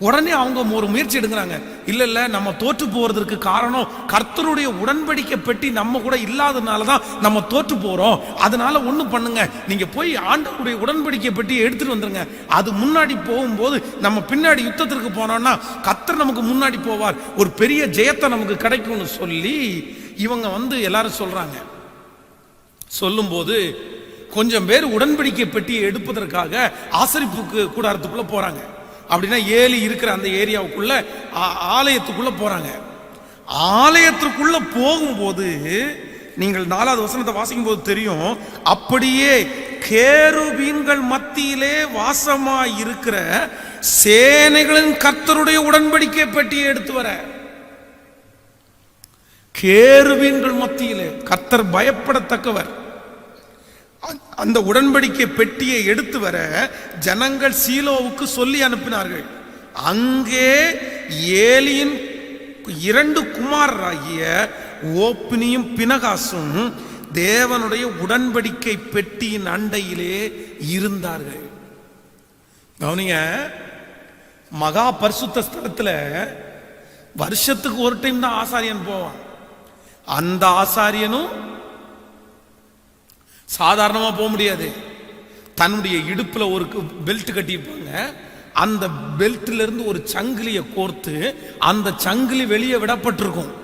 உடனே அவங்க ஒரு முயற்சி எடுக்கிறாங்க, இல்ல நம்ம தோற்று போறதுக்கு காரணம் கர்த்தருடைய உடன்படிக்கை பெட்டி நம்ம கூட இல்லாதனாலதான் நம்ம தோற்று போறோம். அதனால ஒண்ணு பண்ணுங்க, நீங்க போய் ஆண்டவருடைய உடன்படிக்கை பெட்டியை எடுத்துட்டு வந்துருங்க. அது முன்னாடி போகும்போது நம்ம பின்னாடி யுத்தத்திற்கு போனோம்னா கர்த்தர் நமக்கு முன்னாடி போவார், ஒரு பெரிய ஜெயத்தை நமக்கு கிடைக்கும்னு சொல்லி இவங்க எல்லாரும் சொல்றாங்க. சொல்லும் போது கொஞ்சம் பேர் உடன்படிக்கை பெட்டியை எடுப்பதற்காக ஆசரிப்புக்கு கூடாரத்துக்குள்ள போறாங்க. அப்படின்னா ஏலி இருக்கிற அந்த ஏரியாவுக்குள்ள ஆலயத்துக்குள்ள போறாங்க. ஆலயத்துக்குள்ள போகும்போது நீங்கள் 4வது வசனத்தை வாசிக்கும் போது தெரியும், அப்படியே கேருபீன்கள் மத்தியிலே வாசமாய் இருக்கிற சேனைகளின் கர்த்தருடைய உடன்படிக்கை பெட்டியை எடுத்து வர. கேருபீன்கள் மத்தியிலே கர்த்தர் பயப்படத்தக்கவர். அந்த உடன்படிக்கை பெட்டியை எடுத்து வர ஜனங்கள் சீலோவுக்கு சொல்லி அனுப்பினார்கள். அங்கே ஏலியின் 2 குமாரராகிய ஓப்னியும் பினகாசும் தேவனுடைய உடன்படிக்கை பெட்டியின் அண்டையிலே இருந்தார்கள். கவனிங்க, மகா பரிசுத்த ஸ்தலத்துல வருஷத்துக்கு ஒரு டைம் தான் ஆசாரியன் போவான். அந்த ஆசாரியனும் சாதாரணமா போக முடியாது. தன்னுடைய இடுப்புல ஒரு பெல்ட் கட்டியிருப்பாங்க. அந்த பெல்ட்ல இருந்து ஒரு சங்கிலியை கோர்த்து அந்த சங்கிலி வெளியே விடப்பட்டிருக்கும்.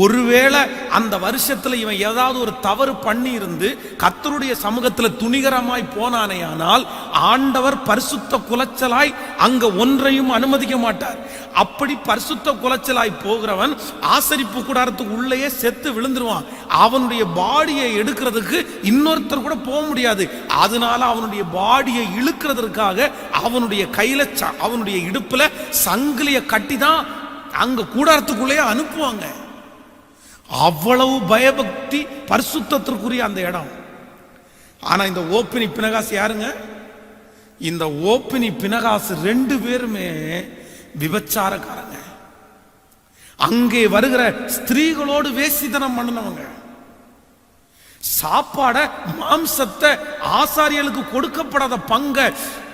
ஒருவேளை அந்த வருஷத்துல இவன் ஏதாவது ஒரு தவறு பண்ணி இருந்து கர்த்தருடைய சமூகத்துல துணிகரமாய் போனானேயானால் ஆண்டவர் பரிசுத்த குலைச்சலாய் அங்க ஒன்றையும் அனுமதிக்க மாட்டார். அப்படி பரிசுத்த குலைச்சலாய் போகிறவன் ஆசரிப்பு கூடாரத்துக்கு உள்ளேயே செத்து விழுந்துருவான். அவனுடைய பாடியை எடுக்கிறதுக்கு இன்னொருத்தர் கூட போக முடியாது. அதனால அவனுடைய பாடியை இழுக்கிறதுக்காக அவனுடைய கையில அவனுடைய இடுப்புல சங்கிலியை கட்டி தான் அங்க கூடாரத்துக்குள்ளேயே அனுப்புவாங்க. அவ்வளவு பயபக்தி பரிசுத்தத்திற்குரிய அந்த இடம். ஆனா இந்த ஓப்பினி பினகாசு யாருங்க? இந்த ஓப்பினி பினகாசு 2 பேருமே விபச்சாரக்காரங்க. அங்கே வருகிற ஸ்திரீகளோடு வேசித்தனம் பண்ணினவங்க. சாப்பாட மாம்சத்தை ஆசாரியர்களுக்கு கொடுக்கப்படாத பங்க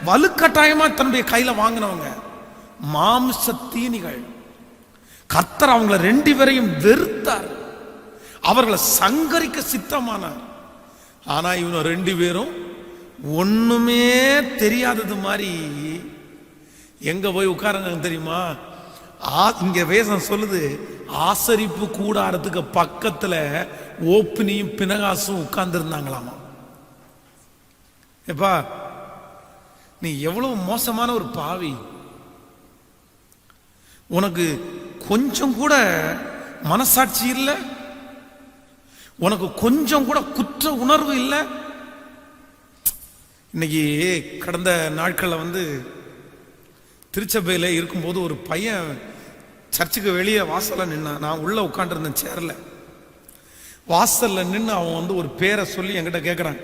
வலுக்கட்டாயமா தன்னுடைய கையில வாங்கினவங்க. மாம்ச தீனிகள். கர்த்தர் அவங்களை 2 பேரையும் வெறுத்தார். அவர்களை சங்கரிக்க சித்தமானார். ஆனா இவங்க 2 பேரும் ஒண்ணுமே தெரியாதது மாதிரி எங்க போய் உட்காருங்க தெரியுமா? இங்க வேதம் சொல்லுது, ஆசரிப்பு கூடாரத்துக்கு பக்கத்துல ஓப்பினியும் பினகாசும் உட்கார்ந்து இருந்தாங்களாமா. எப்பா, நீ எவ்வளவு மோசமான ஒரு பாவி! உனக்கு கொஞ்சம் கூட மனசாட்சி இல்லை, உனக்கு கொஞ்சம் கூட குற்ற உணர்வு இல்லை. இன்னைக்கு கடந்த நாட்கள்ல திருச்சபையில் இருக்கும்போது ஒரு பையன் சர்ச்சுக்கு வெளியே வாசல்ல நின்னா. நான் உள்ள உட்காந்துருந்தேன் சேர்ல. வாசல்ல நின்று அவன் வந்து ஒரு பேரை சொல்லி என்கிட்ட கேட்குறான்,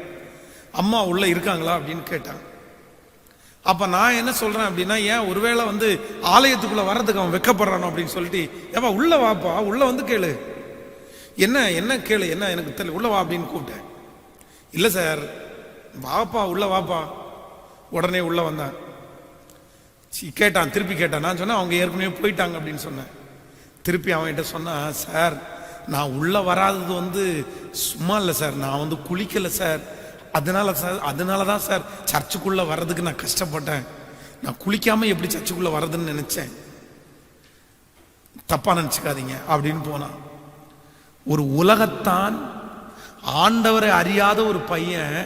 அம்மா உள்ள இருக்காங்களா அப்படின்னு கேட்டான். அப்ப நான் என்ன சொல்றேன் அப்படின்னா, ஏன் ஒருவேளை வந்து ஆலயத்துக்குள்ள வர்றதுக்கு அவன் வெக்கப்படுறானோ அப்படின்னு சொல்லிட்டு, ஏப்பா உள்ள வாப்பா, உள்ள வந்து கேளு, என்ன என்ன கேளு, என்ன எனக்கு தெரியல, உள்ள வா அப்படின்னு கூப்பிட்டேன். இல்லை சார், வாப்பா உள்ள வாப்பா. உடனே உள்ள வந்தான். கேட்டான், திருப்பி கேட்டான். நான் சொன்னேன் அவங்க ஏற்கனவே போயிட்டாங்க அப்படின்னு சொன்னேன். திருப்பி அவன்கிட்ட சொன்னான், சார் நான் உள்ள வராதது வந்து சும்மா இல்லை சார், நான் வந்து குளிக்கல சார், அதனால தான் சார் சர்ச்சுக்குள்ள வர்றதுக்கு நான் கஷ்டப்பட்டேன், நான் குளிக்காம எப்படி சர்ச்சுக்குள்ள வர்றதுன்னு நினைச்சேன், தப்பா நினைச்சுக்காதீங்க அப்படின்னு போனான். ஒரு உலகத்தான் ஆண்டவரை அறியாத ஒரு பையன்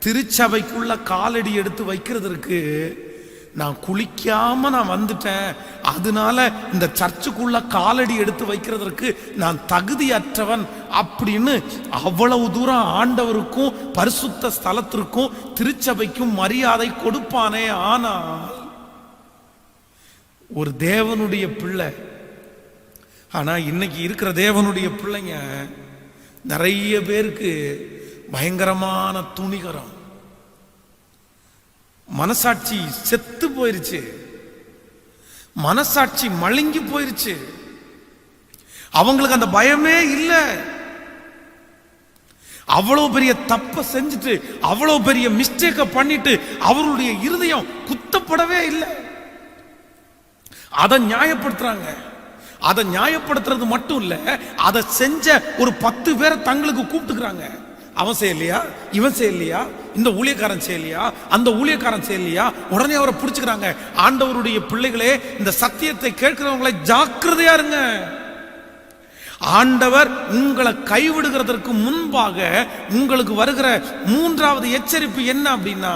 திருச்சபைக்குள்ள காலடி எடுத்து வைக்கிறதுக்கு, நான் குளிக்காம நான் வந்துட்டேன், அதனால இந்த சர்ச்சுக்குள்ள காலடி எடுத்து வைக்கிறதுக்கு நான் தகுதியற்றவன் அப்படின்னு அவ்வளவு தூரம் ஆண்டவருக்கும் பரிசுத்த ஸ்தலத்திற்கும் திருச்சபைக்கும் மரியாதை கொடுப்பானே. ஆனால் ஒரு தேவனுடைய பிள்ளை, ஆனா இன்னைக்கு இருக்கிற தேவனுடைய பிள்ளைங்க நிறைய பேருக்கு பயங்கரமான துணிகரம், மனசாட்சி செத்து போயிருச்சு, மனசாட்சி மழுங்கி போயிருச்சு, அவங்களுக்கு அந்த பயமே இல்லை. அவ்வளவு பெரிய தப்ப செஞ்சுட்டு அவ்வளவு பெரிய மிஸ்டேக்க பண்ணிட்டு அவருடைய இருதயம் குத்தப்படவே இல்லை. அதை நியாயப்படுத்துறாங்க. அதை நியாயப்படுத்துறது மட்டும் இல்ல, அதை செஞ்ச ஒரு 10 பேரை தங்களுக்கு கூப்பிட்டுக்கிறாங்க. அவன் செய்யலையா, இவன் செய்யலையா, இந்த ஊழியக்காரன் செய்யலையா, அந்த ஊழியக்காரன் செய்யலையா, உடனே அவரை பிடிச்சுக்கிறாங்க. ஆண்டவருடைய பிள்ளைகளே, இந்த சத்தியத்தை கேட்கிறவங்களை ஜாக்கிரதையா இருங்க. ஆண்டவர் உங்களை கைவிடுகிறதற்கு முன்பாக உங்களுக்கு வருகிற 3வது எச்சரிப்பு என்ன அப்படின்னா,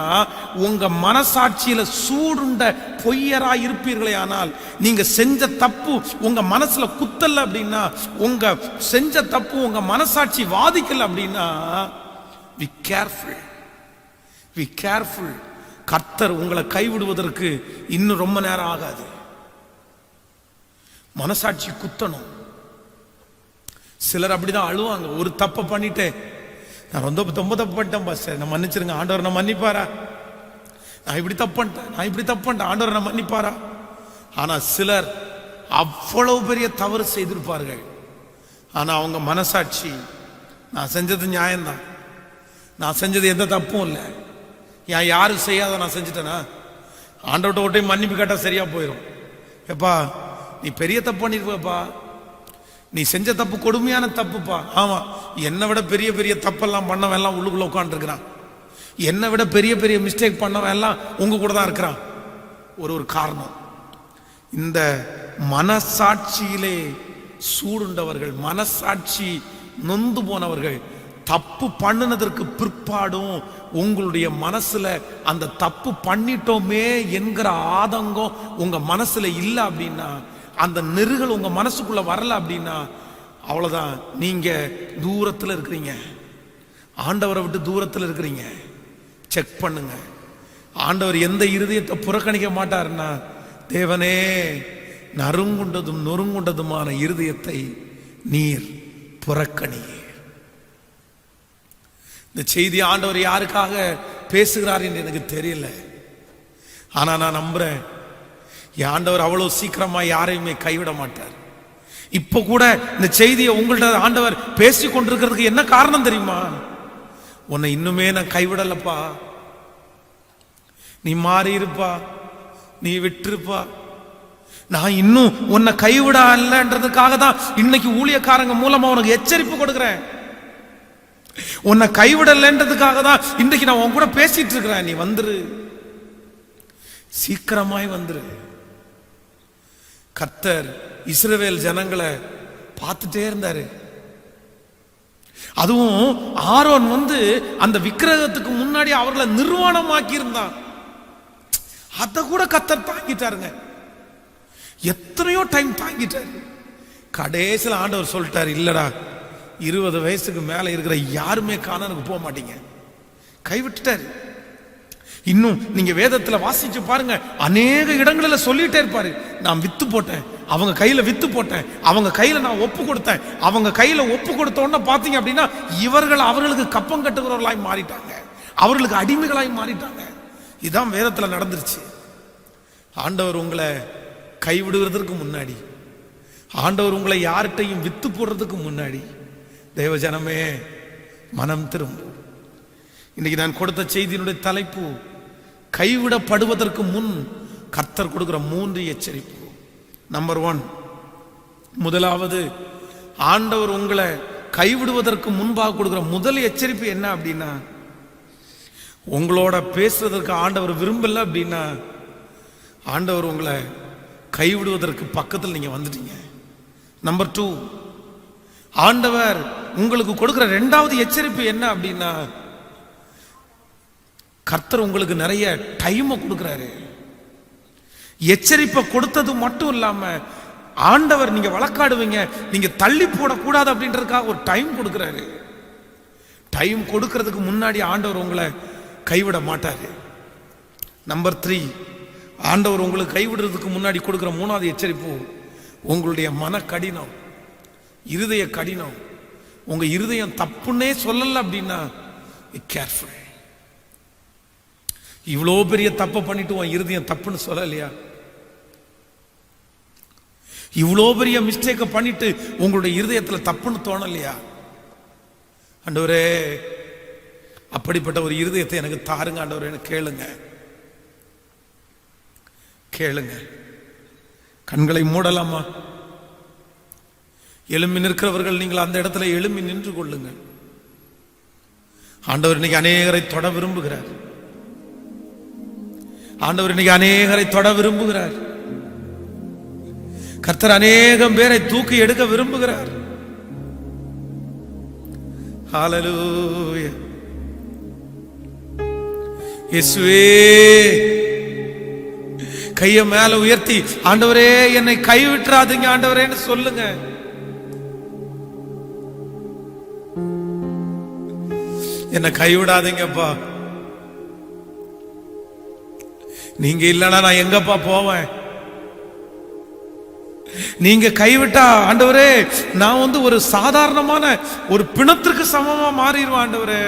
உங்க மனசாட்சியில சூடுண்ட பொய்யரா இருப்பீர்களே ஆனால், நீங்க செஞ்ச தப்பு உங்க மனசுல குத்தல அப்படின்னா, உங்க செஞ்ச தப்பு உங்க மனசாட்சி வாதிக்கல அப்படின்னா, be careful, be careful. கர்த்தர் உங்களை கைவிடுவதற்கு இன்னும் ரொம்ப நேரம் ஆகாது. மனசாட்சி குத்தணும். சிலர் அப்படிதான் அழுவாங்க, ஒரு தப்பை பண்ணிட்டு, நான் ரொம்ப தப்பு பண்ணிட்டேன் பாஸ்டர், நான் மன்னிச்சிருங்க, ஆண்டவர் நான் மன்னிப்பாரா, நான் இப்படி தப்பு பண்ணிட்டேன், ஆண்டவர் நான் மன்னிப்பாரா. ஆனா சிலர் அவ்வளவு பெரிய தவறு செய்திருப்பார்கள், ஆனா அவங்க மனசாட்சி, நான் செஞ்சது நியாயம்தான், நான் செஞ்சது எந்த தப்பும் இல்லை, ஏன் யாரும் செய்யாத நான் செஞ்சுட்டேனா, ஆண்டவர்கிட்ட ஒரு டைம் மன்னிப்பு கேட்டா சரியா போயிடும். எப்பா நீ பெரிய தப்பு பண்ணிருப்பா, நீ செஞ்ச தப்பு கொடுமையான தப்புப்பா. ஆமா, என்னை விட பெரிய பெரிய தப்பெல்லாம் பண்ணவன் எல்லாம் உள்ளுக்குள்ள உட்காந்துருக்கிறான், என்னை விட பெரிய பெரிய மிஸ்டேக் பண்ணவன் எல்லாம் உங்க கூட தான் இருக்கிறான். ஒரு காரணம், இந்த மனசாட்சியிலே சூடுண்டவர்கள், மனசாட்சி நொந்து போனவர்கள், தப்பு பண்ணினதற்கு பிற்பாடும் உங்களுடைய மனசுல அந்த தப்பு பண்ணிட்டோமே என்கிற ஆதங்கம் உங்க மனசுல இல்லை அப்படின்னா, அந்த நெருகள் உங்க மனசுக்குள்ள வரல அப்படின்னா, அவ்வளவுதான், நீங்க தூரத்தில் இருக்கிறீங்க, ஆண்டவரை விட்டு தூரத்தில் இருக்கிறீங்க. செக் பண்ணுங்க. ஆண்டவர் எந்த இருதயத்தை புறக்கணிக்க மாட்டாருன்னா, தேவனே நறுங்குண்டதும் நொறுங்குண்டதுமான இருதயத்தை நீர் புறக்கணியே. இந்த செய்தி ஆண்டவர் யாருக்காக பேசுகிறார் என்று எனக்கு தெரியல, ஆனா நான் நம்புறேன், ஆண்டவர் அவ்வளவு சீக்கிரமா யாரையுமே கைவிட மாட்டார். இப்ப கூட இந்த செய்தியை உங்கள்ட்ட ஆண்டவர் பேசி கொண்டிருக்கிறதுக்கு என்ன காரணம் தெரியுமா? உன்னை இன்னுமே நான் கைவிடலப்பா, நீ மாறி இருப்பா, நீ விட்டுருப்பா, நான் இன்னும் உன்னை கைவிட இல்லன்றதுக்காக தான் இன்னைக்கு ஊழியக்காரங்க மூலமா உனக்கு எச்சரிப்பு கொடுக்கிறேன். உன்னை கைவிடலன்றதுக்காக தான் இன்றைக்கு நான் உன் கூட பேசிட்டு இருக்கிறேன். நீ வந்துரு, சீக்கிரமாய் வந்துரு. கர்த்தர் இஸ்ரவேல் ஜனங்களை பார்த்துட்டே இருந்தாரு. அதுவும் ஆரோன் வந்து அந்த விக்கிரகத்துக்கு முன்னாடி அவர்களை நிர்வாணமாக்கி இருந்தான். அத கூட கர்த்தர் தாங்கிட்டாருங்க. எத்தனையோ டைம் தாங்கிட்டாரு. கடைசியில் ஆண்டவர் சொல்லிட்டாரு, இல்லடா 20 வயசுக்கு மேல இருக்கிற யாருமே கானானுக்கு போக மாட்டீங்க. கைவிட்டுட்டாரு. இன்னும் நீங்க வேதத்துல வாசிச்சு பாருங்க, அநேக இடங்களில் சொல்லிட்டே இருப்பாரு, நான் வித்து போட்டேன், அவங்க கையில வித்து போட்டேன், அவங்க கையில நான் ஒப்பு கொடுத்தேன். அவங்க கையில ஒப்பு கொடுத்தோன்னு பாத்தீங்க அப்படின்னா இவர்கள் அவர்களுக்கு கப்பம் கட்டுகிறவர்களாய் மாறிட்டாங்க, அவர்களுக்கு அடிமைகளாய் மாறிட்டாங்க. இதுதான் வேதத்துல நடந்துருச்சு. ஆண்டவர் உங்களை கைவிடுவதற்கு முன்னாடி, ஆண்டவர் உங்களை யார்கிட்டையும் வித்து போடுறதுக்கு முன்னாடி, தேவ ஜனமே மனம் திரும்பும். இன்னைக்கு நான் கொடுத்த செய்தியினுடைய தலைப்பு, கைவிடப்படுவதற்கு முன் கர்த்தர் கொடுக்கிற 3 எச்சரிப்பு. நம்பர் 1, முதலாவது, ஆண்டவர் உங்களை கைவிடுவதற்கு முன்பாக கொடுக்கிற முதல் எச்சரிப்பு என்ன அப்படின்னா, உங்களோட பேசுறதற்கு ஆண்டவர் விரும்பல அப்படின்னா ஆண்டவர் உங்களை கைவிடுவதற்கு பக்கத்தில் நீங்க வந்துட்டீங்க. நம்பர் 2, ஆண்டவர் உங்களுக்கு கொடுக்கிற 2வது எச்சரிப்பு என்ன அப்படின்னா, கர்த்தர் உங்களுக்கு நிறைய டைம் கொடுக்கிறாரு. எச்சரிப்பை கொடுத்தது மட்டும் இல்லாம ஆண்டவர் நீங்க வழக்காடுவீங்க, நீங்க தள்ளி போடக்கூடாது அப்படின்றதுக்காக ஒரு டைம் கொடுக்கிறாரு. டைம் கொடுக்கிறதுக்கு முன்னாடி ஆண்டவர் உங்களை கைவிட மாட்டாரு. நம்பர் 3, ஆண்டவர் உங்களுக்கு கைவிடுறதுக்கு முன்னாடி கொடுக்கிற 3வது எச்சரிப்பு, உங்களுடைய மன கடினம், இருதய கடினம். உங்க இருதயம் தப்புன்னே சொல்லல அப்படின்னா கேர்ஃபுல். இவ்வளோ பெரிய தப்பை பண்ணிட்டு உன் இருதயம் தப்புன்னு சொல்லலையா? இவ்வளோ பெரிய மிஸ்டேக்கை பண்ணிட்டு உங்களுடைய இருதயத்துல தப்புன்னு தோணலையா? ஆண்டவரே, அப்படிப்பட்ட ஒரு இருதயத்தை எனக்கு தாருங்க ஆண்டவரே, எனக்கு கேளுங்க, கேளுங்க. கண்களை மூடலாமா? எழும்பி நிற்கிறவர்கள் நீங்கள் அந்த இடத்துல எழும்பி நின்று கொள்ளுங்க. ஆண்டவர் இன்னைக்கு அநேகரை தொட விரும்புகிறார். ஆண்டவர் இன்னைக்கு அநேகரை தொட விரும்புகிறார். கர்த்தர் அநேகம் பேரை தூக்கி எடுக்க விரும்புகிறார். ஹல்லேலூயா. இயேசுவே, கைய மேல உயர்த்தி, ஆண்டவரே என்னை கைவிட்டுறாதீங்க ஆண்டவரேன்னு சொல்லுங்க. என்னை கைவிடாதீங்கப்பா, நீங்க இல்லைன்னா நான் எங்கப்பா போவேன்? நீங்க கைவிட்டா ஆண்டவரே நான் ஒரு சாதாரணமான ஒரு பிணத்திற்கு சமமா மாறிடுவேன் ஆண்டவரே,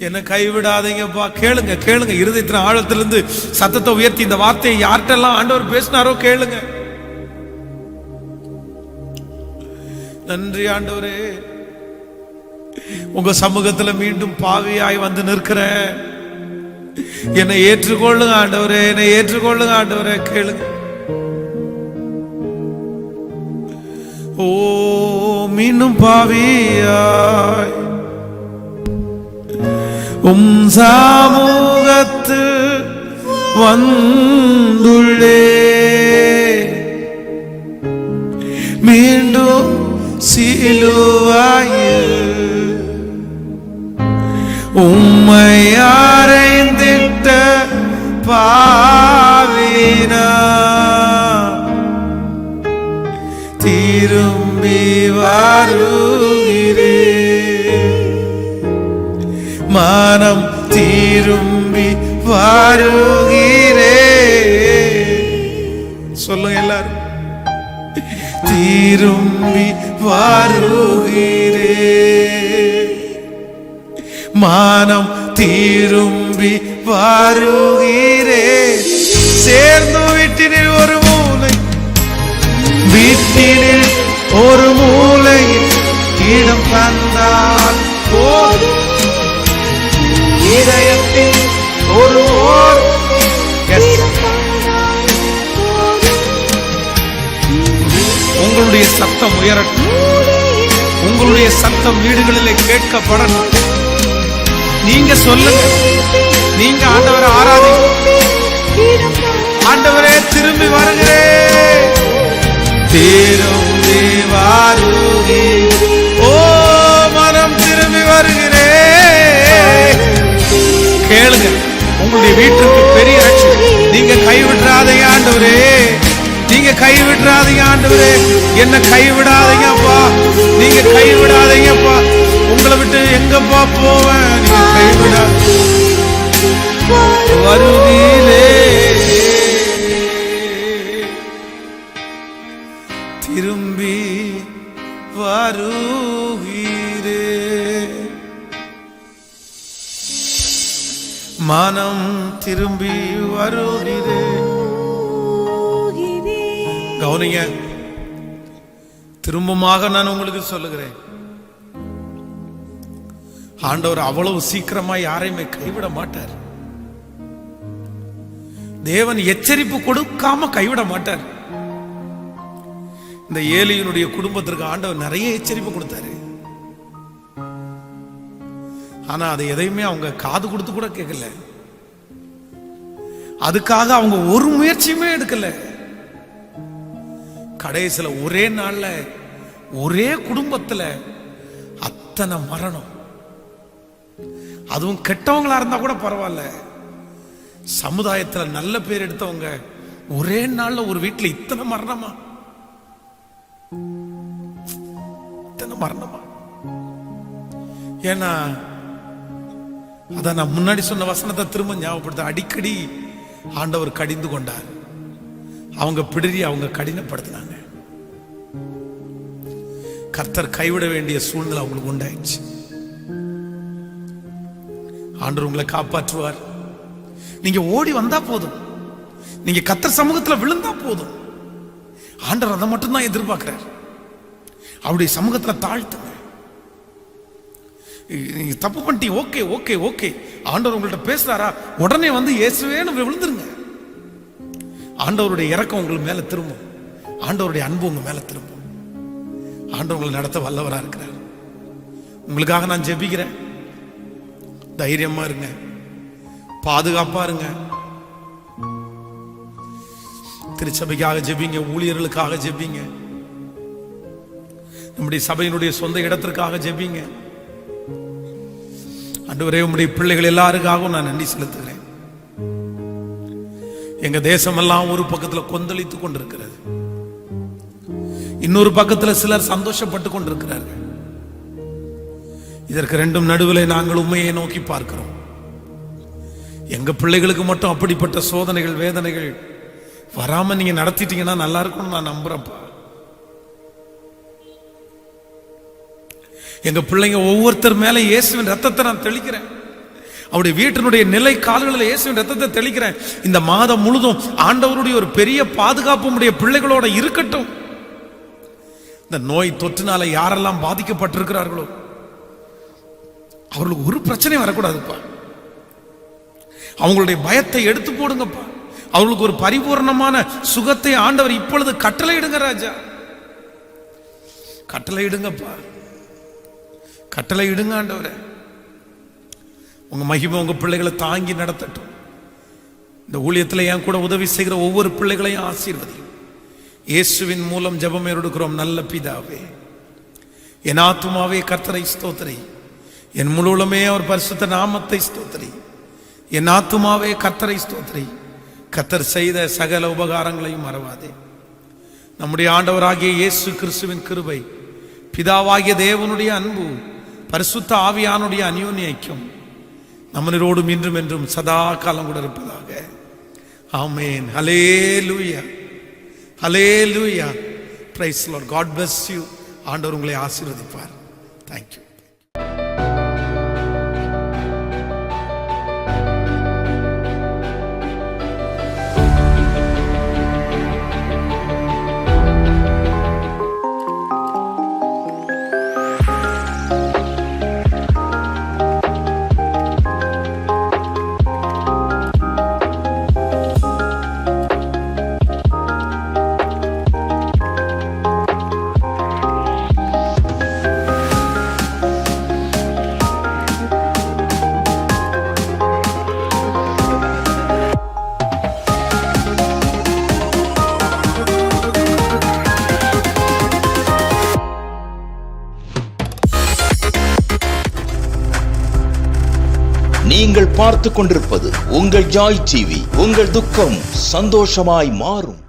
என்ன கைவிடாதீங்கப்பா. கேளுங்க, கேளுங்க. இருதயத்தின் ஆழத்திலிருந்து சத்தத்தை உயர்த்தி இந்த வார்த்தையை யார்கிட்டெல்லாம் ஆண்டவர் பேசினாரோ கேளுங்க. நன்றி ஆண்டவரே, உங்க சமூகத்துல மீண்டும் பாவியாய் வந்து நிற்கிறேன், என்னை ஏற்றுக்கொள்ளுங்க ஆண்டவரே, என்னை ஏற்றுக்கொள்ளுங்க ஆண்டவரே. கேளுங்க. ஓ, மீண்டும் பாவியாய் சமூகத்து வந்துள்ளே, மீண்டும் சிலுவையில் உம்மை அறைந்திட்ட பாவினா திரும்பி வருகிறே, மனம் திரும்பி வருகிறே. சொல்லுங்க எல்லாரும், திரும்பி வருகிறே, மனம் திரும்பி வருகிறே. சேர்ந்து வீட்டினில் ஒரு மூலை, வீட்டினில் ஒரு மூலையில் இடம் தந்தால் போதும், இதயத்தில் ஒரு ஓர். உங்களுடைய சத்தம் உயரட்டும், உங்களுடைய சத்தம் வீடுகளிலே கேட்கப்படணும். நீங்க சொல்லுங்க, நீங்க ஆண்டவரை ஆராதிங்க. ஆண்டவரே திரும்பி வருகிறேன், திரும்பி வருகிறே, ஓ மனம் திரும்பி வருகிறேன். கேளுங்க, உங்களுடைய வீட்டுக்கு பெரிய ரட்சகர். நீங்க கைவிட்டுறாதீங்க ஆண்டவரே, நீங்க கைவிட்டுறாதீங்க ஆண்டவரே, என்ன கைவிடாதீங்கப்பா, நீங்க கைவிடாதீங்கப்பா. உங்களை விட்டு எங்கப்பா போவேன், நீங்க கைவிட வருவீரே, திரும்பி வருவீரே, மனம் திரும்பி வருவீரே. கவனிங்க, திரும்பமாக நான் உங்களுக்கு சொல்லுகிறேன், ஆண்டவர் அவ்வளவு சீக்கிரமா யாரையுமே கைவிட மாட்டார். தேவன் எச்சரிப்பு கொடுக்காம கைவிட மாட்டார். இந்த ஏலியினுடைய குடும்பத்திற்கு ஆண்டவர் நிறைய எச்சரிப்பு கொடுத்தாரு. ஆனா அதை எதையுமே அவங்க காது கொடுத்து கூட கேட்கல. அதுக்காக அவங்க ஒரு முயற்சியுமே எடுக்கல. கடைசியில ஒரே நாள்ல ஒரே குடும்பத்துல அத்தனை மரணம். அதுவும் கெட்டவங்களா இருந்தா கூட பரவாயில்ல, சமுதாயத்துல நல்ல பேர் எடுத்தவங்க ஒரே நாள்ல ஒரு வீட்டுல இத்தனை மரணமா, இத்தனை மரணமா. ஏன்னா அத நான் முன்னாடி சொன்ன வசனத்தை திரும்ப ஞாபகப்படுத்த, அடிக்கடி ஆண்டவர் கடிந்து கொண்டார். அவங்க பிடரி அவங்க கடினப்படுத்தினாங்க. கர்த்தர் கைவிட வேண்டிய சூழ்நிலை அவங்களுக்கு உண்டாயிடுச்சு. ஆண்டவர் உங்களை காப்பாற்றுவார். நீங்க ஓடி வந்தா போதும், நீங்க கர்த்தர் சமூகத்துல விழுந்தா போதும். ஆண்டவர் அதை மட்டும்தான் எதிர்பார்க்கிறார். அவருடைய சமூகத்துல தாழ்த்துங்க. நீங்க தப்பு பண்ணிட்டீங்க, ஓகே ஓகே ஓகே, ஆண்டவர் உங்கள்ட்ட பேசுறாரா, உடனே வந்து இயேசுவேன்னு விழுந்துருங்க. ஆண்டவருடைய இரக்கம் உங்களுக்கு மேல திரும்பும், ஆண்டவருடைய அன்பு உங்க மேல திரும்பும். ஆண்டவர் உங்களை நடத்த வல்லவரா இருக்கிறார். உங்களுக்காக நான் ஜெபிக்கிறேன். தைரியமா இருங்க, பாதுகாப்பா இருங்க. திருச்சபைக்காக ஜெபிங்க, ஊழியர்களுக்காக ஜெபிங்க, நம்முடைய சபையினுடைய சொந்த இடத்திற்காக ஜெபிங்க. ஆண்டவரே, உம்முடைய பிள்ளைகள் எல்லாருக்காகவும் நான் நன்றி செலுத்துகிறேன். எங்க தேசமெல்லாம் ஒரு பக்கத்துல கொந்தளித்து கொண்டிருக்கிறது, இன்னொரு பக்கத்துல சிலர் சந்தோஷப்பட்டு கொண்டிருக்கிறார்கள். இதற்கு ரெண்டும் நடுவில் நாங்கள் உண்மையை நோக்கி பார்க்கிறோம். எங்க பிள்ளைகளுக்கு மட்டும் அப்படிப்பட்ட சோதனைகள் வேதனைகள் வராம நீங்க நடத்திட்டீங்கன்னா நல்லா இருக்கும்னு நான் நம்புறேன்ப்பா. எங்க பிள்ளைங்க ஒவ்வொருத்தர் மேல இயேசுவின் ரத்தத்தை நான் தெளிக்கிறேன். அவருடைய வீட்டினுடைய நிலை கால்களில் இயேசுவின் ரத்தத்தை தெளிக்கிறேன். இந்த மாதம் முழுதும் ஆண்டவருடைய ஒரு பெரிய பாதுகாப்பு உடைய பிள்ளைகளோட இருக்கட்டும். இந்த நோய் தொற்றுனால யாரெல்லாம் பாதிக்கப்பட்டிருக்கிறார்களோ அவர்களுக்கு ஒரு பிரச்சனை வரக்கூடாதுப்பா. அவங்களுடைய பயத்தை எடுத்து போடுங்கப்பா. அவர்களுக்கு ஒரு பரிபூர்ணமான சுகத்தை ஆண்டவர் இப்பொழுது கட்டளையிடுங்க ராஜா, கட்டளையிடுங்கப்பா, கட்டளையிடுங்க ஆண்டவரே. உங்க மகிமை உங்க பிள்ளைகளை தாங்கி நடத்தட்டும். இந்த ஊழியத்தில் என் கூட உதவி செய்கிற ஒவ்வொரு பிள்ளைகளையும் ஆசீர்வதி. இயேசுவின் மூலம் ஜெபம் எடுக்கிறோம் நல்ல பிதாவே. என் ஆத்துமாவே கர்த்தரை ஸ்தோத்திரி, என் முழுவலுமே அவர் பரிசுத்த நாமத்தை ஸ்தோத்திரி. என் ஆத்துமாவே கர்த்தரை ஸ்தோத்திரி, கர்த்தர் செய்த சகல உபகாரங்களையும் மறவாதே. நம்முடைய ஆண்டவராகிய இயேசு கிறிஸ்துவின் கிருபை, பிதாவாகிய தேவனுடைய அன்பு, பரிசுத்த ஆவியானுடைய அந்யோன்ய ஐக்கியம் நம்மளோடும் இன்றும் என்றும் சதா காலம் கூட இருப்பதாக. ஆமென். ஹல்லேலூயா, ஹல்லேலூயா. Praise the lord. God bless you. ஆண்டவர் உங்களை ஆசீர்வதிப்பார். Thank you. நீங்கள் பார்த்துக் கொண்டிருப்பது உங்கள் ஜாய் டிவி. உங்கள் துக்கம் சந்தோஷமாய் மாறும்.